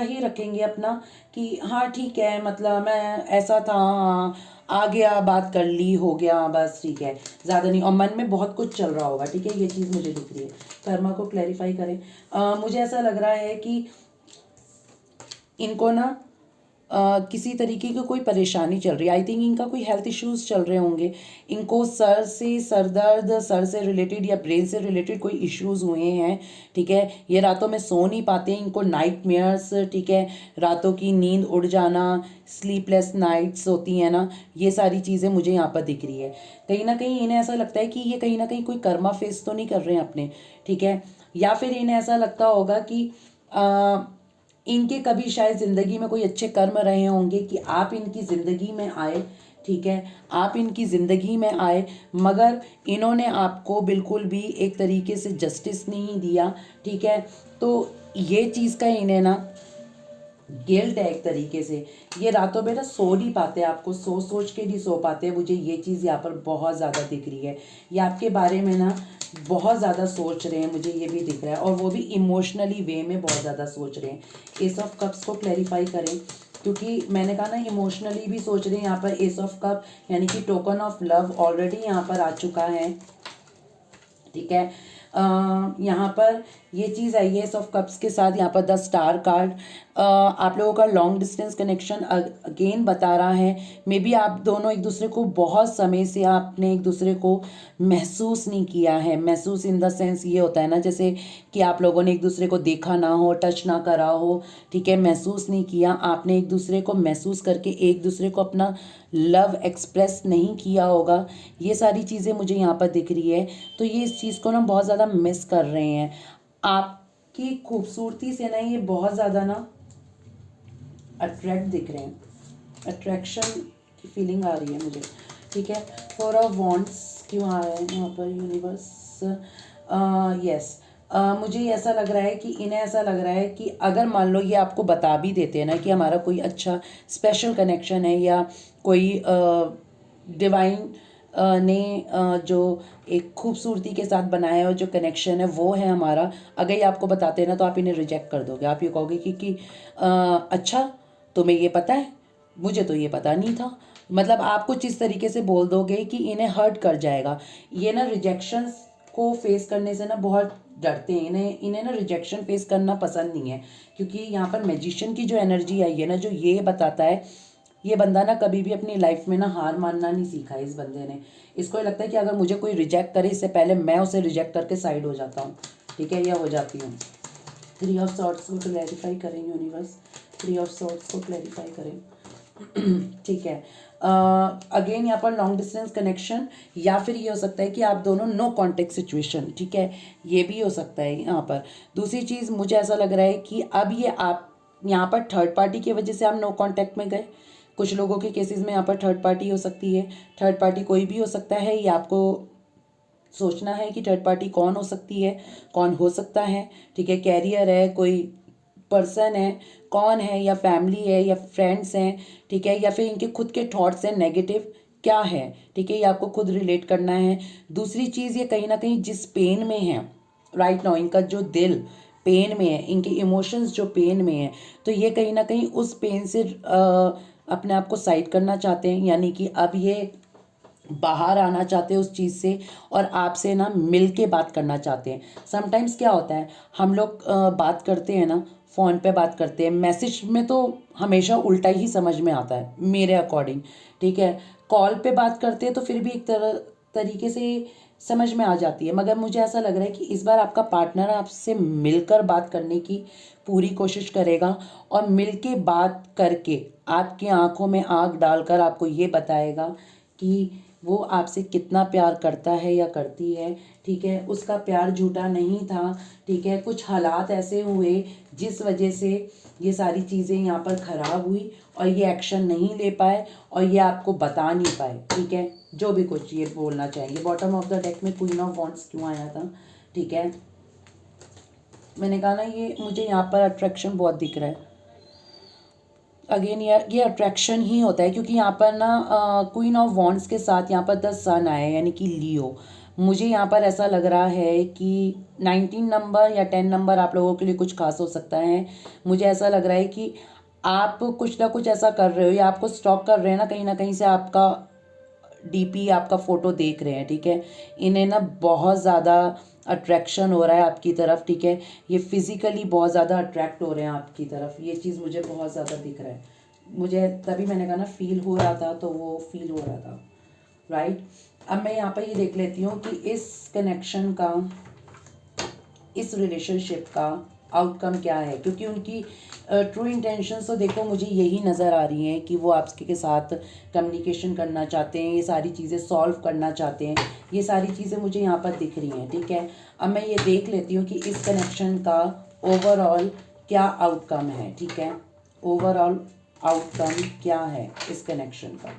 A: ही रखेंगे अपना कि हाँ ठीक है, मतलब मैं ऐसा था, हाँ, आ गया, बात कर ली, हो गया, बस ठीक है, ज़्यादा नहीं। और मन में बहुत कुछ चल रहा होगा, ठीक है, ये चीज़ मुझे दिख रही है। कर्मा को क्लैरिफाई करें। मुझे ऐसा लग रहा है कि इनको ना किसी तरीके की कोई परेशानी चल रही है। आई थिंक इनका कोई हेल्थ इश्यूज चल रहे होंगे। इनको सर दर्द, सर से रिलेटेड या ब्रेन से रिलेटेड कोई इश्यूज हुए हैं, ठीक है। ये रातों में सो नहीं पाते, इनको नाइट मेयर्स, ठीक है, रातों की नींद उड़ जाना, स्लीपलेस नाइट्स होती हैं ना, ये सारी चीज़ें मुझे यहाँ पर दिख रही है। कहीं ना कहीं इन्हें ऐसा लगता है कि ये कहीं ना कहीं कोई कर्मा फेस तो नहीं कर रहे हैं अपने, ठीक है। या फिर इन्हें ऐसा लगता होगा कि इनके कभी शायद ज़िंदगी में कोई अच्छे कर्म रहे होंगे कि आप इनकी ज़िंदगी में आए, ठीक है, आप इनकी ज़िंदगी में आए, मगर इन्होंने आपको बिल्कुल भी एक तरीके से जस्टिस नहीं दिया, ठीक है। तो ये चीज़ का इन्हें ना गिल्ट है एक तरीके से। ये रातों में ना सो नहीं पाते, आपको सोच के नहीं सो पाते। मुझे ये चीज़ यहाँ पर बहुत ज़्यादा दिख रही है। ये आपके बारे में ना बहुत ज़्यादा सोच रहे हैं, मुझे ये भी दिख रहा है, और वो भी इमोशनली वे में बहुत ज़्यादा सोच रहे हैं। एस ऑफ कप्स को क्लैरिफाई करें, क्योंकि मैंने कहा ना इमोशनली भी सोच रहे हैं। यहाँ पर एस ऑफ कप यानी कि टोकन ऑफ लव ऑलरेडी यहाँ पर आ चुका है, ठीक है। यहाँ पर ये चीज़ आई है एस ऑफ कप्स के साथ। यहाँ पर द स्टार कार्ड आप लोगों का लॉन्ग डिस्टेंस कनेक्शन अगेन बता रहा है। मे बी आप दोनों एक दूसरे को बहुत समय से आपने एक दूसरे को महसूस नहीं किया है। महसूस इन द सेंस ये होता है ना, जैसे कि आप लोगों ने एक दूसरे को देखा ना हो, टच ना करा हो, ठीक है, महसूस नहीं किया। आपने एक दूसरे को महसूस करके एक दूसरे को अपना लव एक्सप्रेस नहीं किया होगा। ये सारी चीज़ें मुझे यहाँ पर दिख रही है। तो ये इस चीज़ को ना बहुत ज़्यादा मिस कर रहे हैं। आपकी खूबसूरती से ना ये बहुत ज़्यादा ना अट्रैक्ट दिख रहे हैं, अट्रैक्शन की फीलिंग आ रही है मुझे, ठीक है। 4 ऑफ वॉन्ड्स क्यों आ रहे हैं यहाँ पर यूनिवर्स? यस, मुझे ऐसा लग रहा है कि इन्हें ऐसा लग रहा है कि अगर मान लो ये आपको बता भी देते हैं ना कि हमारा कोई अच्छा स्पेशल कनेक्शन है, या कोई डिवाइन ने जो एक खूबसूरती के साथ बनाया है, जो कनेक्शन है वो है हमारा, अगर ये आपको बताते हैं ना, तो आप इन्हें रिजेक्ट कर दोगे। आप ये कहोगे कि अच्छा, तुम्हें ये पता है, मुझे तो ये पता नहीं था। मतलब आप कुछ इस तरीके से बोल दोगे कि इन्हें हर्ट कर जाएगा। ये ना रिजेक्शंस को फेस करने से ना बहुत डरते हैं। इन्हें ना रिजेक्शन फेस करना पसंद नहीं है, क्योंकि यहाँ पर मैजिशियन की जो एनर्जी आई है ना, जो ये बताता है, ये बंदा ना कभी भी अपनी लाइफ में ना हार मानना नहीं सीखा है इस बंदे ने। इसको ये लगता है कि अगर मुझे कोई रिजेक्ट करे, इससे पहले मैं उसे रिजेक्ट करके साइड हो जाता हूँ, ठीक है, या हो जाती हूँ। 3 ऑफ सॉर्ड्स को क्लैरिफाई करें यूनिवर्स, 3 ऑफ सॉर्ड्स को क्लैरिफाई करें, ठीक है। अगेन यहाँ पर लॉन्ग डिस्टेंस कनेक्शन, या फिर ये हो सकता है कि आप दोनों नो कॉन्टेक्ट सिचुएशन, ठीक है, ये भी हो सकता है यहाँ पर। दूसरी चीज़ मुझे ऐसा लग रहा है कि अब ये आप यहाँ पर थर्ड पार्टी की वजह से आप नो कॉन्टेक्ट में गए। कुछ लोगों के केसेस में यहाँ पर थर्ड पार्टी हो सकती है। थर्ड पार्टी कोई भी हो सकता है, ये आपको सोचना है कि थर्ड पार्टी कौन हो सकती है, कौन हो सकता है, ठीक है। कैरियर है, कोई पर्सन है, कौन है, या फैमिली है, या फ्रेंड्स हैं, ठीक है, या फिर इनके खुद के थॉट्स हैं नेगेटिव, क्या है, ठीक है, ये आपको खुद रिलेट करना है। दूसरी चीज़, ये कहीं ना कहीं जिस पेन में है राइट नाउ, इनका जो दिल पेन में है, इनके इमोशंस जो पेन में है, तो ये कहीं ना कहीं उस पेन से अपने आप को साइड करना चाहते हैं। यानी कि अब ये बाहर आना चाहते हैं उस चीज़ से, और आपसे ना मिल के बात करना चाहते हैं। समटाइम्स क्या होता है, हम लोग बात करते हैं ना, फ़ोन पे बात करते हैं, मैसेज में तो हमेशा उल्टा ही समझ में आता है मेरे अकॉर्डिंग, ठीक है। कॉल पे बात करते हैं तो फिर भी एक तरीके से समझ में आ जाती है। मगर मुझे ऐसा लग रहा है कि इस बार आपका पार्टनर आपसे मिलकर बात करने की पूरी कोशिश करेगा और मिलके बात करके आपकी आंखों में आंख डालकर आपको ये बताएगा कि वो आपसे कितना प्यार करता है या करती है, ठीक है। उसका प्यार झूठा नहीं था, ठीक है। कुछ हालात ऐसे हुए जिस वजह से ये सारी चीज़ें यहाँ पर ख़राब हुई और ये एक्शन नहीं ले पाए और ये आपको बता नहीं पाए, ठीक है। जो भी कुछ ये बोलना चाहेंगे। बॉटम ऑफ द डेक में क्वीन ऑफ वॉन्ड्स क्यों आया था, ठीक है। मैंने कहा ना ये मुझे यहाँ पर अट्रैक्शन बहुत दिख रहा है। अगेन ये अट्रैक्शन ही होता है क्योंकि यहाँ पर ना क्वीन ऑफ वॉन्ड्स के साथ यहाँ पर द सन आया यानी कि लियो। मुझे यहाँ पर ऐसा लग रहा है कि 19 नंबर या 10 नंबर आप लोगों के लिए कुछ खास हो सकता है। मुझे ऐसा लग रहा है कि आप कुछ ना कुछ ऐसा कर रहे हो या आपको स्टॉक कर रहे हैं ना कहीं से आपका डीपी आपका फ़ोटो देख रहे हैं, ठीक है। इन्हें ना बहुत ज़्यादा अट्रैक्शन हो रहा है आपकी तरफ, ठीक है। ये फिज़िकली बहुत ज़्यादा अट्रैक्ट हो रहे हैं आपकी तरफ। ये चीज़ मुझे बहुत ज़्यादा दिख रहा है। मुझे तभी मैंने कहा ना फील हो रहा था, तो वो फील हो रहा था, राइट। अब मैं यहाँ पर ये देख लेती हूँ कि इस कनेक्शन का, इस रिलेशनशिप का आउटकम क्या है, क्योंकि उनकी ट्रू इंटेंशंस तो देखो मुझे यही नज़र आ रही हैं कि वो आपके साथ कम्युनिकेशन करना चाहते हैं, ये सारी चीज़ें सॉल्व करना चाहते हैं। ये सारी चीज़ें मुझे यहाँ पर दिख रही हैं, ठीक है। अब मैं ये देख लेती हूँ कि इस कनेक्शन का ओवरऑल क्या आउटकम है, ठीक है। ओवरऑल आउटकम क्या है इस कनेक्शन का।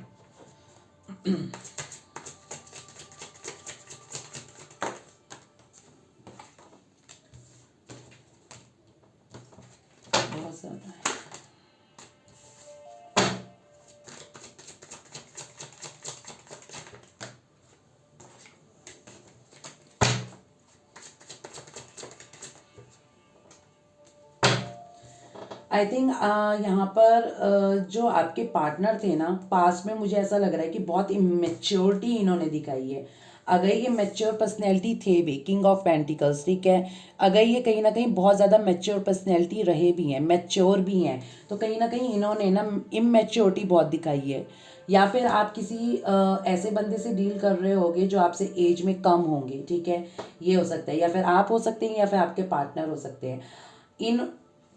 A: बहुत ज़्यादा है। आई थिंक यहाँ पर जो आपके पार्टनर थे ना पास्ट में, मुझे ऐसा लग रहा है कि बहुत इमेच्योरिटी इन्होंने दिखाई है। अगर ये मैच्योर पर्सनैलिटी थे भी, किंग ऑफ पेंटिकल्स, ठीक है। अगर ये कहीं ना कहीं बहुत ज़्यादा मैच्योर पर्सनैलिटी रहे भी हैं, मैच्योर भी हैं, तो कहीं ना कहीं इन्होंने ना इमेच्योरिटी बहुत दिखाई है। या फिर आप किसी ऐसे बंदे से डील कर रहे होगे जो आपसे एज में कम होंगे, ठीक है। ये हो सकता है, या फिर आप हो सकते हैं या फिर आपके पार्टनर हो सकते हैं। इन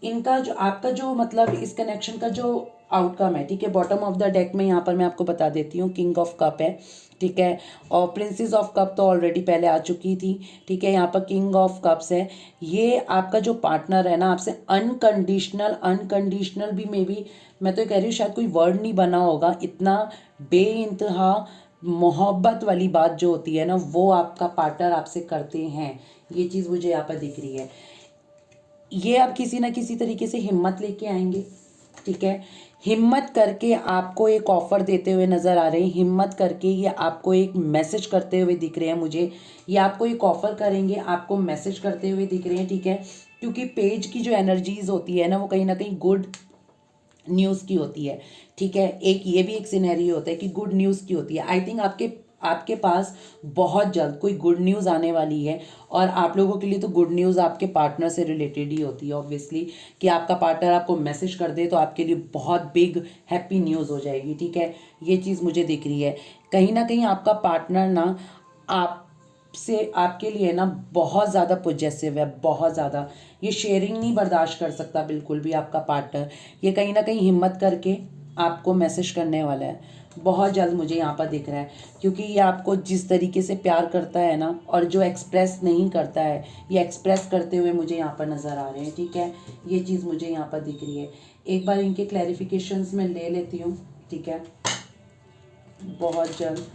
A: इनका जो आपका जो मतलब इस कनेक्शन का जो आउटकम है, ठीक है। बॉटम ऑफ द डेक में यहाँ पर मैं आपको बता देती हूँ किंग ऑफ कप है, ठीक है। और प्रिंसेस ऑफ कप तो ऑलरेडी पहले आ चुकी थी, ठीक है। यहाँ पर किंग ऑफ कप्स है। ये आपका जो पार्टनर है ना आपसे अनकंडीशनल भी मे बी, मैं तो कह रही हूँ शायद कोई वर्ड नहीं बना होगा, इतना बेइंतहा मोहब्बत वाली बात जो होती है ना वो आपका पार्टनर आपसे करते हैं। ये चीज़ मुझे यहाँ पर दिख रही है। ये अब किसी ना किसी तरीके से हिम्मत लेके आएंगे, ठीक है। हिम्मत करके आपको एक ऑफ़र देते हुए नज़र आ रहे हैं। हिम्मत करके ये आपको एक मैसेज करते हुए दिख रहे हैं मुझे। ये आपको एक ऑफ़र करेंगे, आपको मैसेज करते हुए दिख रहे हैं, ठीक है। क्योंकि पेज की जो एनर्जीज होती है ना वो कहीं ना कहीं गुड न्यूज़ की होती है, ठीक है। एक ये भी एक सिनेरियो होता है कि गुड न्यूज़ की होती है। आई थिंक आपके आपके पास बहुत जल्द कोई गुड न्यूज़ आने वाली है। और आप लोगों के लिए तो गुड न्यूज़ आपके पार्टनर से रिलेटेड ही होती है ऑब्वियसली, कि आपका पार्टनर आपको मैसेज कर दे तो आपके लिए बहुत बिग हैप्पी न्यूज़ हो जाएगी, ठीक है। ये चीज़ मुझे दिख रही है। कहीं ना कहीं आपका पार्टनर ना आप से आपके लिए ना बहुत ज़्यादा पॉजेसिव है, बहुत ज़्यादा। ये शेयरिंग नहीं बर्दाश्त कर सकता बिल्कुल भी आपका पार्टनर। ये कहीं ना कहीं हिम्मत करके आपको मैसेज करने वाला है बहुत जल्द, मुझे यहाँ पर दिख रहा है। क्योंकि ये आपको जिस तरीके से प्यार करता है ना और जो एक्सप्रेस नहीं करता है, ये एक्सप्रेस करते हुए मुझे यहाँ पर नज़र आ रहे हैं, ठीक है। ये चीज़ मुझे यहाँ पर दिख रही है। एक बार इनके क्लैरिफिकेशंस में ले लेती हूँ, ठीक है। बहुत जल्द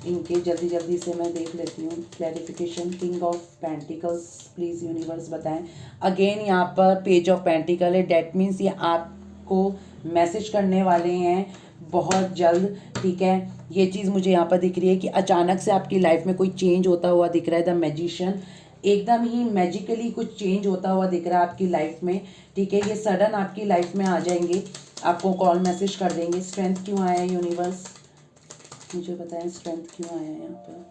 A: इनके जल्दी से मैं देख लेती हूँ clarification. King of pentacles, please universe बताएं। अगेन यहाँ पर पेज ऑफ पेंटिकल है। डैट मीन्स ये आपको मैसेज करने वाले हैं बहुत जल्द, ठीक है। ये चीज़ मुझे यहाँ पर दिख रही है कि अचानक से आपकी लाइफ में कोई चेंज होता हुआ दिख रहा है। द मैजिशियन, एकदम ही मैजिकली कुछ चेंज होता हुआ दिख रहा है आपकी लाइफ में, ठीक है। ये सडन आपकी लाइफ में आ जाएंगे, आपको कॉल मैसेज कर देंगे। स्ट्रेंथ क्यों आया है यूनिवर्स, मुझे बताएं स्ट्रेंथ क्यों आया है यहाँ पर।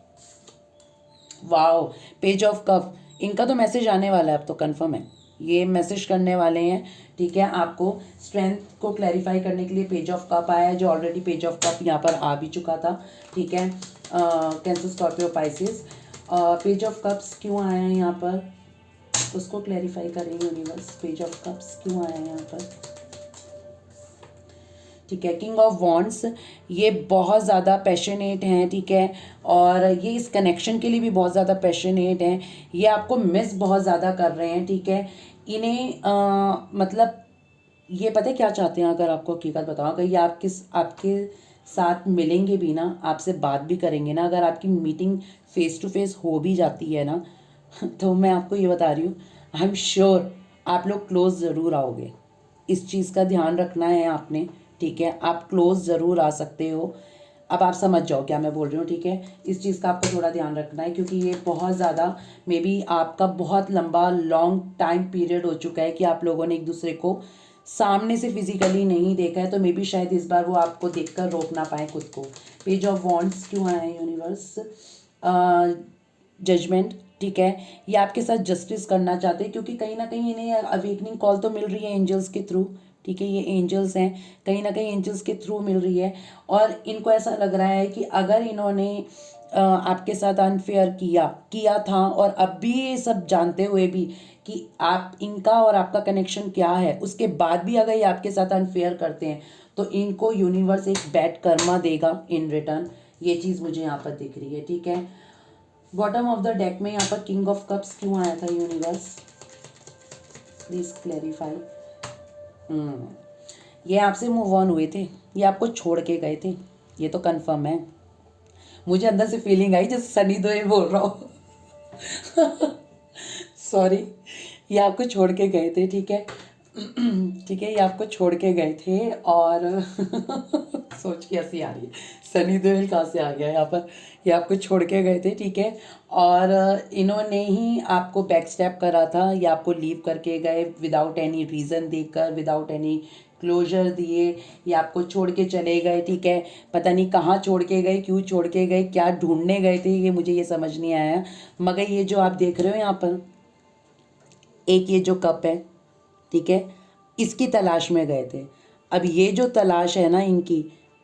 A: वाओ, पेज ऑफ कप, इनका तो मैसेज आने वाला है, अब तो कंफर्म है ये मैसेज करने वाले हैं, ठीक है। आपको स्ट्रेंथ को क्लैरिफाई करने के लिए पेज ऑफ कप आया है, जो ऑलरेडी पेज ऑफ कप यहाँ पर आ भी चुका था, ठीक है। Cancer, Scorpio, Pisces. Page of cups क्यों आया है यहाँ पर, उसको क्लैरिफाई करें यूनिवर्स। पेज ऑफ कप्स क्यों आया है यहाँ पर, ठीक है। किंग ऑफ वॉन्ड्स, ये बहुत ज़्यादा पैशनेट हैं, ठीक है, और ये इस कनेक्शन के लिए भी बहुत ज़्यादा पैशनेट हैं। ये आपको मिस बहुत ज़्यादा कर रहे हैं, ठीक है। इन्हें मतलब ये पता है क्या चाहते हैं, अगर आपको हकीकत बताऊँ, अगर ये आपके साथ मिलेंगे भी ना, आपसे बात भी करेंगे ना, अगर आपकी मीटिंग फेस टू फेस हो भी जाती है ना तो मैं आपको ये बता रही हूँ, आई एम श्योर आप लोग क्लोज ज़रूर आओगे। इस चीज़ का ध्यान रखना है आपने, ठीक है। आप क्लोज ज़रूर आ सकते हो। अब आप समझ जाओ क्या मैं बोल रही हूँ, ठीक है। इस चीज़ का आपको थोड़ा ध्यान रखना है, क्योंकि ये बहुत ज़्यादा मे बी आपका बहुत लंबा लॉन्ग टाइम पीरियड हो चुका है कि आप लोगों ने एक दूसरे को सामने से फिजिकली नहीं देखा है, तो मे बी शायद इस बार वो आपको देखकर रोक ना पाए खुद को। पेज ऑफ वॉन्ड्स क्यों आया है यूनिवर्स, जजमेंट, ठीक है। ये आपके साथ जस्टिस करना चाहते हैं, क्योंकि कहीं ना कहीं इन्हें अवेकनिंग कॉल तो मिल रही है एंजल्स के थ्रू, ठीक है। ये एंजल्स हैं, कहीं ना कहीं एंजल्स के थ्रू मिल रही है, और इनको ऐसा लग रहा है कि अगर इन्होंने आपके साथ अनफेयर किया था, और अब भी ये सब जानते हुए भी कि आप इनका और आपका कनेक्शन क्या है, उसके बाद भी अगर ये आपके साथ अनफेयर करते हैं, तो इनको यूनिवर्स एक बैड कर्मा देगा इन रिटर्न। ये चीज़ मुझे यहाँ पर दिख रही है, ठीक है। बॉटम ऑफ द डेक में यहाँ पर किंग ऑफ कप्स क्यों आया था यूनिवर्स, प्लीज क्लैरिफाई। ये आपसे मूव ऑन हुए थे, ये आपको छोड़ के गए थे, ये तो कंफर्म है। मुझे अंदर से फीलिंग आई जैसे सनी देओल बोल रहा हूँ सॉरी, ये आपको छोड़ के गए थे, ठीक है ठीक है, ये आपको छोड़ के गए थे, और सोच के हंसी आ रही है, सनी देओल कहाँ से आ गया यहाँ पर। ये आपको छोड़ के गए थे, ठीक है, और इन्होंने ही आपको बैक स्टेप करा था, ये आपको लीव करके गए विदाउट एनी रीज़न देकर, विदाउट एनी क्लोजर दिए, ये आपको छोड़ के चले गए, ठीक है। पता नहीं कहाँ छोड़ के गए, क्यों छोड़ के गए, क्या ढूंढने गए थे, ये मुझे ये समझ नहीं आया। मगर ये जो आप देख रहे हो यहाँ पर, एक ये जो कप है, ठीक है, इसकी तलाश में गए थे। अब ये जो तलाश है ना इनकी,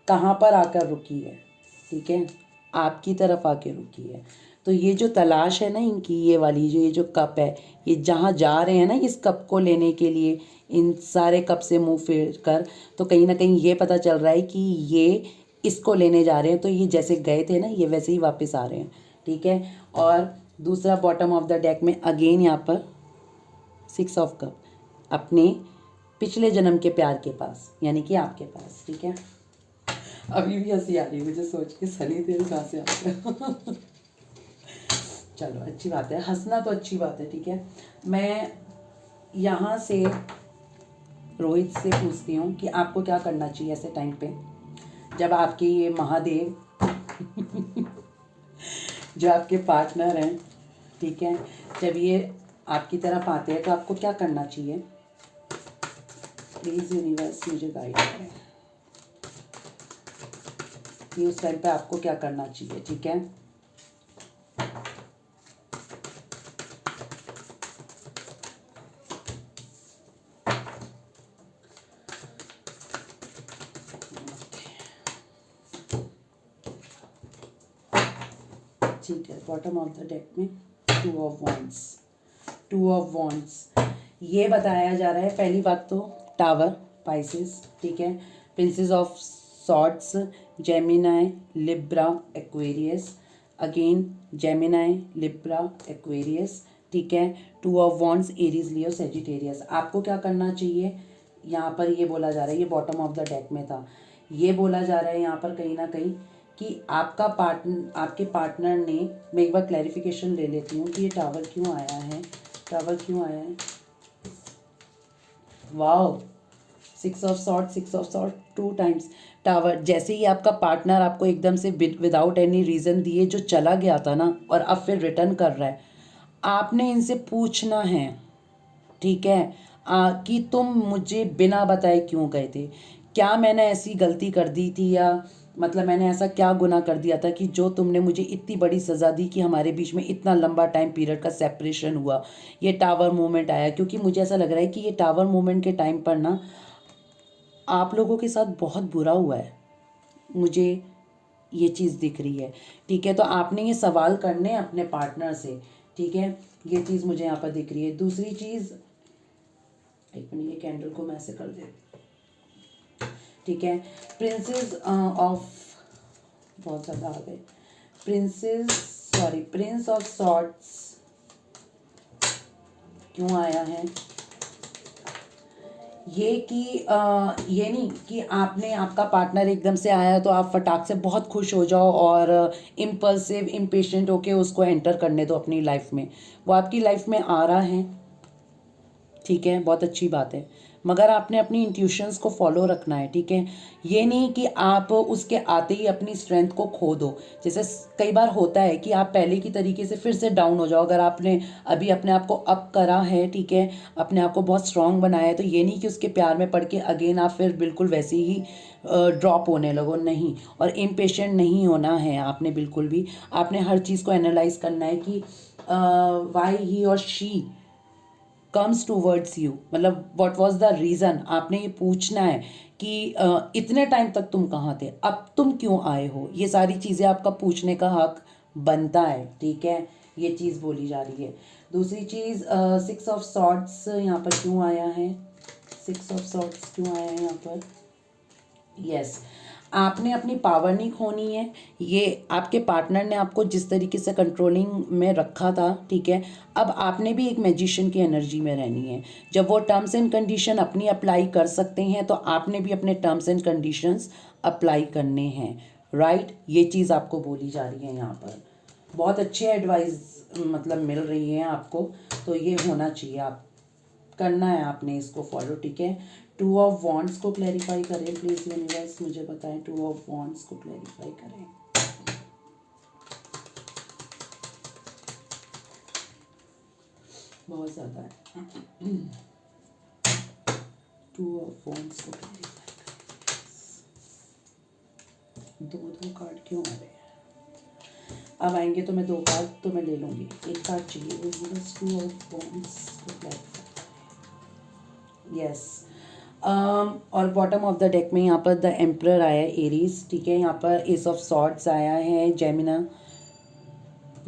A: कहाँ पर आकर रुकी है, ठीक है, आपकी तरफ आके रुकी है। तो ये जो तलाश है ना इनकी, ये वाली जो ये जो कप है, ये जहाँ जा रहे हैं ना इस कप को लेने के लिए, इन सारे कप से मुंह फेर कर, तो कहीं ना कहीं ये पता चल रहा है कि ये इसको लेने जा रहे हैं। तो ये जैसे गए थे ना, ये वैसे ही वापस आ रहे हैं, ठीक है। और दूसरा बॉटम ऑफ द डेक में अगेन यहाँ पर 6 ऑफ कप, अपने पिछले जन्म के प्यार के पास, यानी कि आपके पास, ठीक है। अभी भी हंसी आ रही है मुझे सोच के, सनी देओल कहाँ से आ गया चलो अच्छी बात है, हंसना तो अच्छी बात है, ठीक है। मैं यहाँ से रोहित से पूछती हूँ कि आपको क्या करना चाहिए ऐसे टाइम पे, जब आपके ये महादेव जो आपके पार्टनर हैं, ठीक है, जब ये आपकी तरफ आते हैं तो आपको क्या करना चाहिए। प्लीज़ यूनिवर्स मुझे गाइड करें कि उस टाइम पे आपको क्या करना चाहिए, ठीक है। ठीक है, बॉटम ऑफ द डेक में 2 ऑफ वॉन्ड्स, 2 ऑफ वॉन्ड्स, ये बताया जा रहा है। पहली बात तो टावर पाइसेस, ठीक है, princess of swords, Gemini, Libra, Aquarius, again Gemini, Libra, Aquarius, ठीक है। 2 of wands, Aries, Leo, Sagittarius. आपको क्या करना चाहिए यहाँ पर, ये बोला जा रहा है, ये बॉटम ऑफ द डेक में था, ये बोला जा रहा है यहाँ पर कहीं ना कहीं कि आपके पार्टनर ने, मैं एक बार क्लैरिफिकेशन ले लेती हूँ कि ये टावर क्यों आया है, टावर क्यों आया है। Wow, 6 of sword, 6 of sword 2 times tower. जैसे ही आपका पार्टनर आपको एकदम से विदाउट एनी रीज़न दिए जो चला गया था ना, और अब फिर रिटर्न कर रहा है, आपने इनसे पूछना है, ठीक है, कि तुम मुझे बिना बताए क्यों गए थे, क्या मैंने ऐसी गलती कर दी थी, या मतलब मैंने ऐसा क्या गुनाह कर दिया था कि जो तुमने मुझे इतनी बड़ी सज़ा दी कि हमारे बीच में इतना लंबा टाइम पीरियड का सेपरेशन हुआ। ये टावर मूवमेंट आया, क्योंकि मुझे ऐसा लग रहा है कि ये टावर मूवमेंट के टाइम पर ना आप लोगों के साथ बहुत बुरा हुआ है। मुझे ये चीज़ दिख रही है, ठीक है। तो आपने ये सवाल करने हैं अपने पार्टनर से, ठीक है, ये चीज़ मुझे यहाँ पर दिख रही है। दूसरी चीज़, एक मिनट, ये कैंडल को मैं ऐसे कर देती, ठीक है। प्रिंसेस ऑफ, बहुत ज़्यादा आ गए, प्रिंस ऑफ सॉर्ट्स क्यों आया है? ये कि ये नहीं कि आपका पार्टनर एकदम से आया तो आप फटाक से बहुत खुश हो जाओ और इम्पल्सिव इम्पेशेंट होके उसको एंटर करने दो अपनी लाइफ में। वो आपकी लाइफ में आ रहा है, ठीक है, बहुत अच्छी बात है, मगर आपने अपनी इंट्यूशंस को फॉलो रखना है, ठीक है। ये नहीं कि आप उसके आते ही अपनी स्ट्रेंथ को खो दो। जैसे कई बार होता है कि आप पहले की तरीके से फिर से डाउन हो जाओ। अगर आपने अभी अपने आप को अप करा है, ठीक है, अपने आप को बहुत स्ट्रांग बनाया है, तो ये नहीं कि उसके प्यार में पड़ के अगेन आप फिर बिल्कुल वैसे ही ड्रॉप होने लगो, नहीं। और इम्पेशेंट नहीं होना है आपने बिल्कुल भी। आपने हर चीज़ को एनालाइज करना है कि वाई ही और शी कम्स टूवर्ड्स यू, मतलब व्हाट वाज द रीज़न। आपने ये पूछना है कि इतने टाइम तक तुम कहाँ थे, अब तुम क्यों आए हो। ये सारी चीज़ें आपका पूछने का हक बनता है, ठीक है। ये चीज़ बोली जा रही है। दूसरी चीज़, 6 ऑफ सॉर्ड्स यहाँ पर क्यों आया है? 6 ऑफ सॉर्ड्स क्यों आया है यहाँ पर? यस, आपने अपनी पावर नहीं खोनी है। ये आपके पार्टनर ने आपको जिस तरीके से कंट्रोलिंग में रखा था, ठीक है, अब आपने भी एक मैजिशियन की एनर्जी में रहनी है। जब वो टर्म्स एंड कंडीशन अपनी अप्लाई कर सकते हैं तो आपने भी अपने टर्म्स एंड कंडीशंस अप्लाई करने हैं, राइट। ये चीज़ आपको बोली जा रही है यहाँ पर। बहुत अच्छे एडवाइस मतलब मिल रही है आपको, तो ये होना चाहिए, आप करना है आपने इसको फॉलो, ठीक है। 2 ऑफ वॉन्ड्स को क्लैरिफाई करें प्लीज़ यूनिवर्स, मुझे बताएं 2 ऑफ वॉन्ड्स को क्लैरिफाई करें। बहुत ज़्यादा है। 2 ऑफ वॉन्ड्स को क्लैरिफाई करें। दो कार्ड क्यों आ रहे हैं? अब आएंगे तो मैं 2 कार्ड तो मैं ले लूँगी, एक कार्ड चाहिए। 2 ऑफ वॉन्ड्स को क्लैरिफाई, यस। और बॉटम ऑफ द डेक में यहाँ पर द एम्परर आया है, एरीज, ठीक है। यहाँ पर एस ऑफ सॉर्ड्स आया है, जेमिना,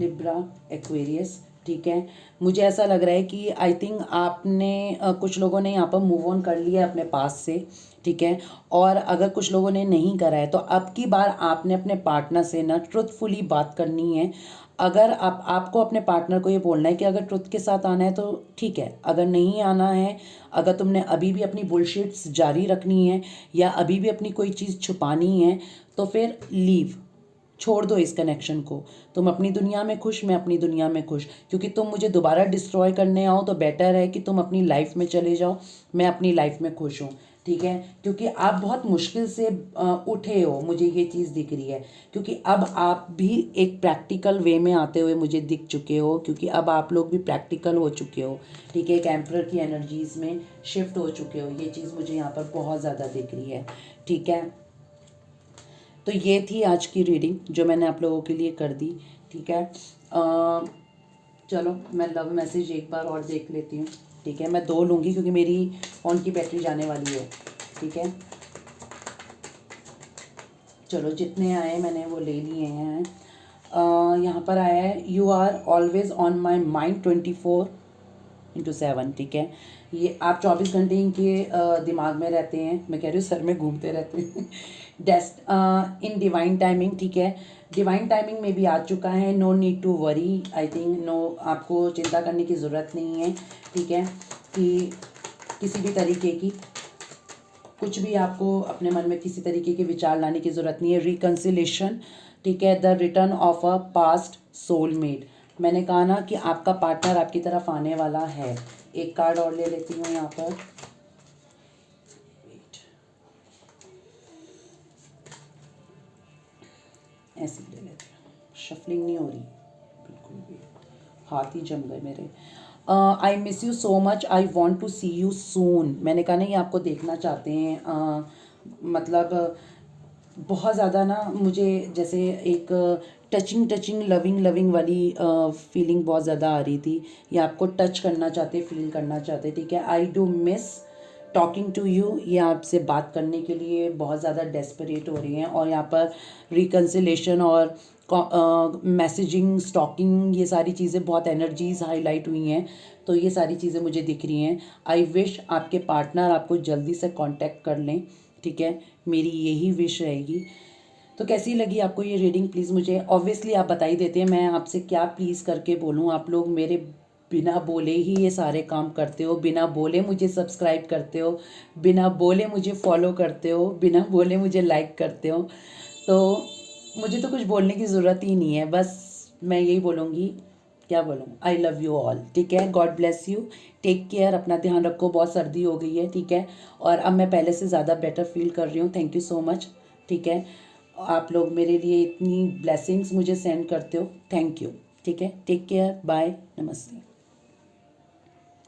A: लिब्रा, एक्वेरियस, ठीक है। मुझे ऐसा लग रहा है कि आई थिंक आपने कुछ लोगों ने यहाँ पर मूव ऑन कर लिया है अपने पास से, ठीक है। और अगर कुछ लोगों ने नहीं करा है तो अब की बार आपने अपने पार्टनर से ना ट्रुथफुली बात करनी है। अगर आपको अपने पार्टनर को ये बोलना है कि अगर ट्रुथ के साथ आना है तो ठीक है, अगर नहीं आना है, अगर तुमने अभी भी अपनी बुलशिट्स जारी रखनी है या अभी भी अपनी कोई चीज़ छुपानी है तो फिर लीव, छोड़ दो इस कनेक्शन को। तुम अपनी दुनिया में खुश, मैं अपनी दुनिया में खुश, क्योंकि तुम मुझे दोबारा डिस्ट्रॉय करने आओ तो बेटर है कि तुम अपनी लाइफ में चले जाओ, मैं अपनी लाइफ में खुश हूँ, ठीक है। क्योंकि आप बहुत मुश्किल से उठे हो, मुझे ये चीज़ दिख रही है, क्योंकि अब आप भी एक प्रैक्टिकल वे में आते हुए मुझे दिख चुके हो, क्योंकि अब आप लोग भी प्रैक्टिकल हो चुके हो, ठीक है। एक एम्परर की एनर्जीज़ में शिफ्ट हो चुके हो, ये चीज़ मुझे यहाँ पर बहुत ज़्यादा दिख रही है, ठीक है। तो ये थी आज की रीडिंग जो मैंने आप लोगों के लिए कर दी, ठीक है। चलो मैं लव मैसेज एक बार और देख लेती हूँ, ठीक है। मैं 2 लूँगी क्योंकि मेरी फ़ोन की बैटरी जाने वाली है, ठीक है। चलो जितने आए मैंने वो ले लिए हैं। यहाँ पर आया है, you are always on my mind 24/7, ठीक है। ये आप 24 घंटे इनके दिमाग में रहते हैं, मैं कह रही हूँ सर में घूमते रहते हैं। इन डिवाइन टाइमिंग, ठीक है। डिवाइन टाइमिंग में भी आ चुका है। No need to worry, I think no, आपको चिंता करने की ज़रूरत नहीं है, ठीक है। कि किसी भी तरीके की कुछ भी आपको अपने मन में किसी तरीके के विचार लाने की ज़रूरत नहीं है। रिकन्सिलेशन, ठीक है। The return of a past soulmate, मैंने कहा ना कि आपका पार्टनर आपकी तरफ आने वाला है। एक कार्ड और ले लेती हूँ यहाँ पर, ऐसे ले लेती हूँ, शफलिंग नहीं हो रही बिल्कुल भी, हाथ ही जम गए मेरे। I miss you so much, I want to see you soon, मैंने कहा नहीं आपको देखना चाहते हैं। मतलब बहुत ज़्यादा ना मुझे जैसे एक टचिंग लविंग वाली फीलिंग बहुत ज़्यादा आ रही थी, या आपको टच करना चाहते, फील करना चाहते, ठीक है। I do miss talking to you, ये आपसे बात करने के लिए बहुत ज़्यादा डेस्परेट हो रही हैं, और यहाँ पर रिकन्सिलेशन और मैसेजिंग, स्टॉकिंग, ये सारी चीज़ें बहुत एनर्जीज हाईलाइट हुई हैं, तो ये सारी चीज़ें मुझे दिख रही हैं। आई विश आपके पार्टनर आपको जल्दी से कांटेक्ट कर लें, ठीक है, मेरी यही विश रहेगी। तो कैसी लगी आपको ये रीडिंग, प्लीज़ मुझे ऑब्वियसली आप बता ही देते हैं, मैं आपसे क्या प्लीज़ करके बोलूँ। आप लोग मेरे बिना बोले ही ये सारे काम करते हो, बिना बोले मुझे सब्सक्राइब करते हो, बिना बोले मुझे फॉलो करते हो, बिना बोले मुझे लाइक करते हो, तो मुझे तो कुछ बोलने की ज़रूरत ही नहीं है। बस मैं यही बोलूँगी, क्या बोलूँ, आई लव यू ऑल, ठीक है। God bless you, take care, अपना ध्यान रखो, बहुत सर्दी हो गई है, ठीक है, और अब मैं पहले से ज़्यादा बेटर फील कर रही हूँ। थैंक यू सो मच, ठीक है। आप लोग मेरे लिए इतनी ब्लेसिंग्स मुझे सेंड करते हो, थैंक यू, ठीक है। टेक केयर, बाय, नमस्ते।